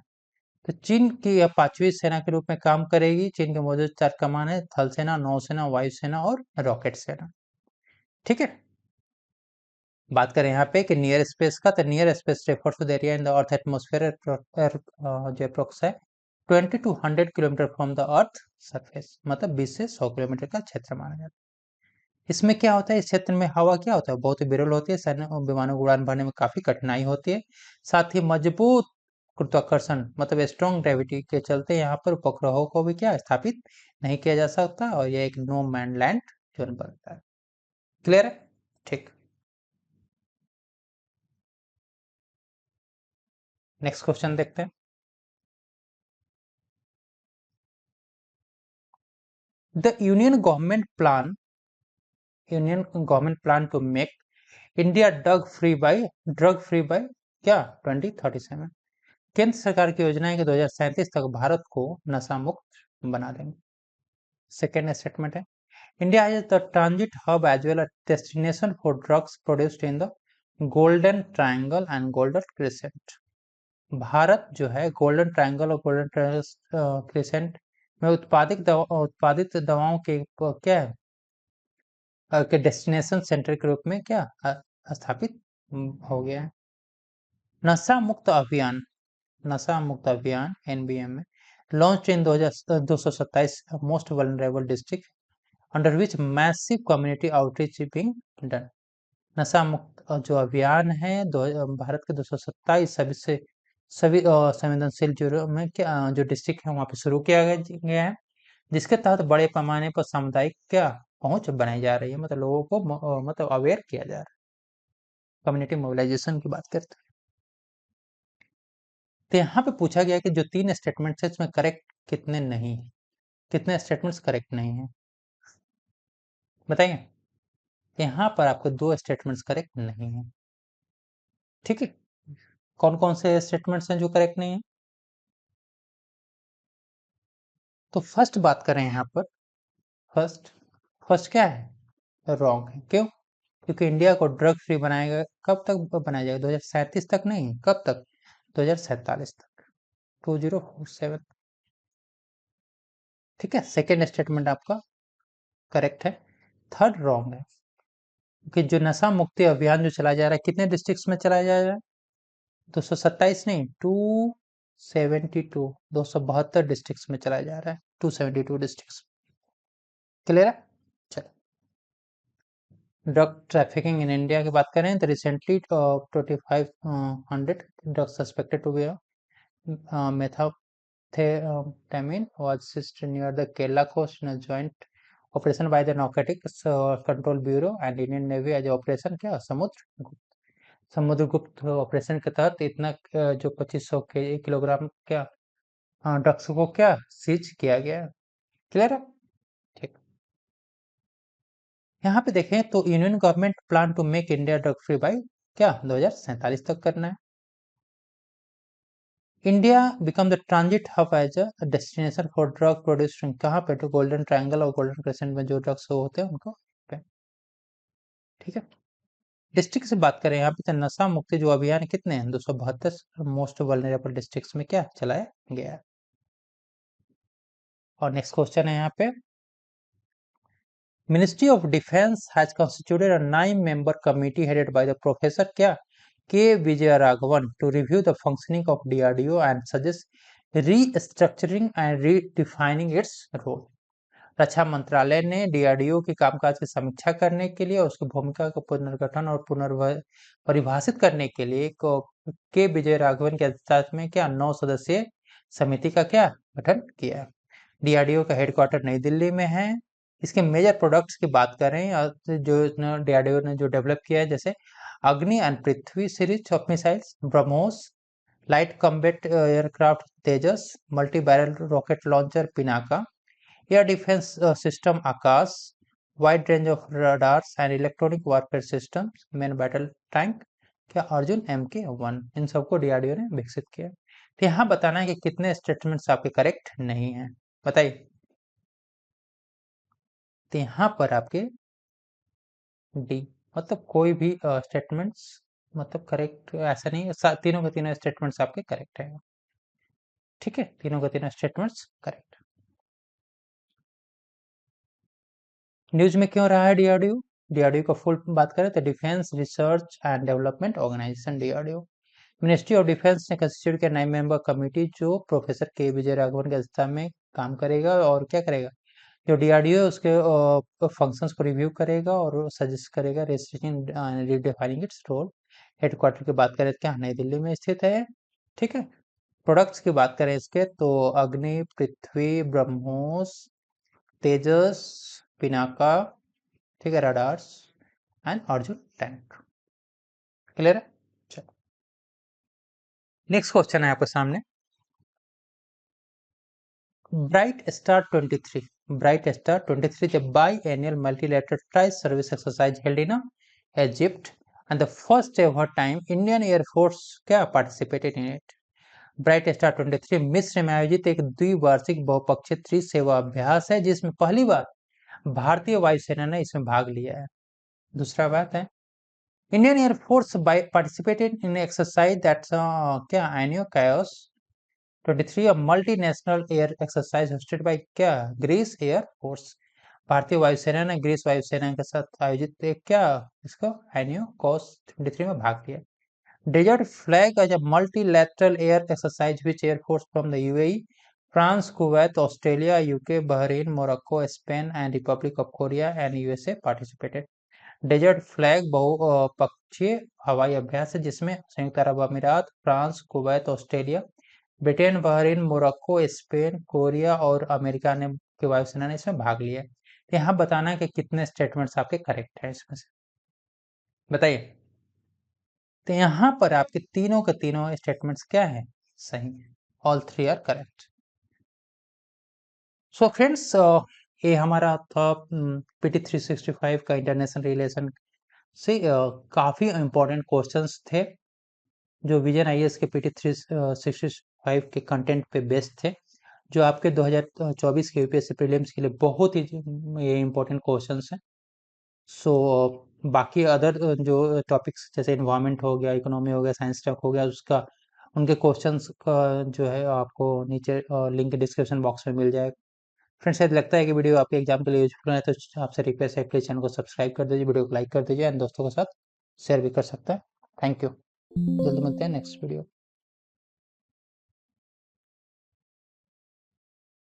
तो चीन की यह 5वीं सेना के रूप में काम करेगी। चीन के मौजूद 4 कमान है, थल सेना, नौसेना, वायुसेना और रॉकेट सेना। ठीक है, बात करें यहाँ पे कि नियर स्पेस का, तो near space refers to the area in the earth atmosphere जो अप्रोक्स है 20 to 100 kilometre from the earth surface, मतलब 20 से 100 किलोमीटर का क्षेत्र माना जाता है। इसमें क्या होता है, इस क्षेत्र में हवा क्या होता है, बहुत ही विरल होती है, सैन्य विमानों को उड़ान भरने में काफी कठिनाई होती है। साथ ही मजबूत गुरुत्वाकर्षण मतलब स्ट्रॉन्ग ग्रेविटी के चलते यहाँ पर उपग्रहों को भी क्या स्थापित नहीं किया जा सकता, और यह एक नो मैन लैंड जोन बनता है। क्लियर है? ठीक। नेक्स्ट क्वेश्चन देखते हैं। The Union Government plan to make India drug free by क्या 2037। केंद्र सरकार की योजना है कि 2037 तक भारत को नशा मुक्त बना देंगे। सेकेंड स्टेटमेंट है, India is the transit hub as well as destination for drugs produced in the golden triangle and golden crescent। Bharat जो है गोल्डन ट्रायंगल और गोल्डन क्रिसेंट में उत्पादित दवाओं के क्या है के डेस्टिनेशन सेंटर के रूप में क्या स्थापित हो गया है। नशा मुक्त अभियान एनबीएम में launch in 227 most vulnerable district under which massive community outreach being done. नशा मुक्त जो अभियान है भारत के 227 सभी संवेदनशील जो में क्या जो डिस्ट्रिक्ट है वहाँ पे शुरू किया गया है, जिसके तहत बड़े पैमाने पर सामुदायिक क्या पहुंच बनाई जा रही है, मतलब लोगों को मतलब अवेयर किया जा रहा है, कम्युनिटी मोबिलाइजेशन की बात करते हैं। तो यहाँ पे पूछा गया कि जो 3 स्टेटमेंट्स है इसमें करेक्ट कितने नहीं है, कितने स्टेटमेंट्स करेक्ट नहीं है बताइए। यहाँ पर आपके 2 स्टेटमेंट्स करेक्ट नहीं है। ठीक है, कौन कौन से स्टेटमेंट्स हैं जो करेक्ट नहीं है? तो फर्स्ट बात करें यहाँ पर, फर्स्ट फर्स्ट क्या है, रॉन्ग है। क्यों? क्योंकि इंडिया को ड्रग फ्री बनाएगा, कब तक बनाया जाएगा, 2037 तक नहीं, कब तक, 2047 तक, 2047। ठीक है, सेकेंड स्टेटमेंट आपका करेक्ट है। थर्ड रॉन्ग है, कि जो नशा मुक्ति अभियान जो चलाया जा रहा है कितने डिस्ट्रिक्ट्स में चलाया जा रहा है, 227 नहीं, 272 डिस्ट्रिक्ट्स में चलाया जा रहा है, 272 डिस्ट्रिक्ट्स। क्लियर है? चलो, ड्रग ट्रैफिकिंग इन इंडिया की बात करें तो recently 2500 drug suspected to be methamphetamine was seized near the Kerala coast in a joint operation by the Narcotics Control Bureau and Indian Navy as operation क्या Samudragupta operation के तहत इतना जो 2500 kilogram क्या ड्रग्स को क्या सीज किया गया। क्लियर है? ठीक। यहाँ पे देखें तो Union Government plan to make India drug free by क्या 2047 तक करना है। India become the transit hub as a destination for drug producing, कहाँ पे, तो गोल्डन ट्रायंगल और गोल्डन क्रेसेंट में जो ड्रग्स होते हैं उनको पे। ठीक है, डिस्ट्रिक्ट से बात करें यहाँ पे तो नशा मुक्ति जो अभियान कितने हैं, 272 मोस्ट वल्नरेबल डिस्ट्रिक्ट्स में क्या चलाया गया है। और नेक्स्ट क्वेश्चन है यहाँ पे, ministry of defence has constituted a 9-member committee headed by the professor क्या के Vijay Raghavan to review the functioning of DRDO and suggest restructuring and redefining its role। रक्षा मंत्रालय ने डीआरडीओ के कामकाज की समीक्षा करने के लिए, उसकी भूमिका का पुनर्गठन और पुनर्परिभाषित करने के लिए के विजय राघवन के अध्यक्षता में क्या 9 सदस्यीय समिति का क्या गठन किया है। डीआरडीओ का हेडक्वार्टर नई दिल्ली में है। इसके मेजर प्रोडक्ट्स की बात करें जो डीआरडीओ ने जो डेवलप किया है, जैसे अग्नि and Prithvi series of missiles, BrahMos, light combat aircraft Tejas, multi barrel rocket launcher Pinaka, air defence system Akash, wide range of radars and electronic warfare system, main battle tank क्या अर्जुन MK1, इन सबको DRDO ने विकसित किया। तो यहाँ बताना है कि कितने स्टेटमेंट्स आपके करेक्ट नहीं है, बताइए। तो यहाँ पर आपके डी, मतलब कोई भी स्टेटमेंट्स मतलब करेक्ट ऐसा नहीं है, तीनों के तीनों स्टेटमेंट्स आपके करेक्ट है। ठीक है, तीनों के तीनों स्टेटमेंट्स करेक्ट। न्यूज में क्यों रहा है डीआरडीओ? डीआरडीओ का फुल बात करें तो Defence Research and Development Organisation DRDO. Ministry of Defence ने कंस्टिट्यूट किया 9 मेंबर कमेटी जो प्रोफेसर के विजय राघवन की अध्यक्षता में काम करेगा और क्या करेगा, जो DRDO है उसके फंक्शंस को रिव्यू करेगा और सजेस्ट करेगा रेस्ट्रिक्टिंग रिडिफाइनिंग इट्स रोल। हेडक्वार्टर की बात करें तो क्या नई दिल्ली में स्थित है, ठीक है। प्रोडक्ट्स की बात करें इसके तो अग्नि, पृथ्वी, ब्रह्मोस, तेजस, पिनाका, ठीक है, radars and Arjun tank. Clear है? चलो नेक्स्ट क्वेश्चन है आपके सामने। Bright star 23, bright star 23 the biennial multilateral tri-service exercise held in Egypt and the first ever time Indian Air Force क्या participated in it। Bright star 23 मिस्र में आयोजित एक द्विवार्षिक बहुपक्षीय त्रिसेवा अभ्यास है जिसमें पहली बार भारतीय वायुसेना ने इसमें भाग लिया है। दूसरा बात है Indian air force participated in exercise that's क्या एनियो कायोस 23 multinational air exercise hosted by क्या ग्रीस एयर फोर्स। भारतीय वायुसेना ने ग्रीस वायुसेना के साथ आयोजित एक क्या इसको एनियो कॉस 23 में भाग लिया। Desert Flag as a multilateral air exercise which air force from the UAE, France, Kuwait, Australia, UK, Bahrain, Morocco, Spain and Republic of Korea and USA participated. Desert Flag बहुपक्षीय हवाई अभ्यास है जिसमें संयुक्त अरब अमीरात, France, Kuwait, Australia, Britain, Bahrain, Morocco, Spain, Korea और America ने की वायुसेना ने इसमें भाग लिया है। तो यहाँ बताना है कि कितने स्टेटमेंट्स आपके करेक्ट है इसमें से, बताइए। तो यहाँ पर आपके तीनों के तीनों स्टेटमेंट्स क्या है, सही है। All three are correct. So friends ये हमारा था PT 365 का इंटरनेशनल रिलेशन से काफी इंपॉर्टेंट क्वेश्चंस थे जो विजन IAS के PT 365 के कंटेंट पे बेस्ड थे, जो आपके 2024 के UPSC प्रीलिम्स के लिए बहुत ही ये इंपॉर्टेंट क्वेश्चंस हैं। सो बाकी अदर जो टॉपिक्स जैसे इन्वायरमेंट हो गया, इकोनॉमी हो गया, साइंस टेक हो गया, उसका उनके क्वेश्चंस का जो है आपको नीचे लिंक डिस्क्रिप्शन बॉक्स में मिल जाएगा। फ्रेंड्स यदि लगता है कि वीडियो आपके एग्जाम के लिए यूजफुल है तो आपसे रिक्वेस्ट है प्लीज चैनल को सब्सक्राइब कर दीजिए, वीडियो को लाइक कर दीजिए एंड दोस्तों के साथ शेयर भी कर सकते हैं। Thank you. जल्दी मिलते हैं नेक्स्ट वीडियो।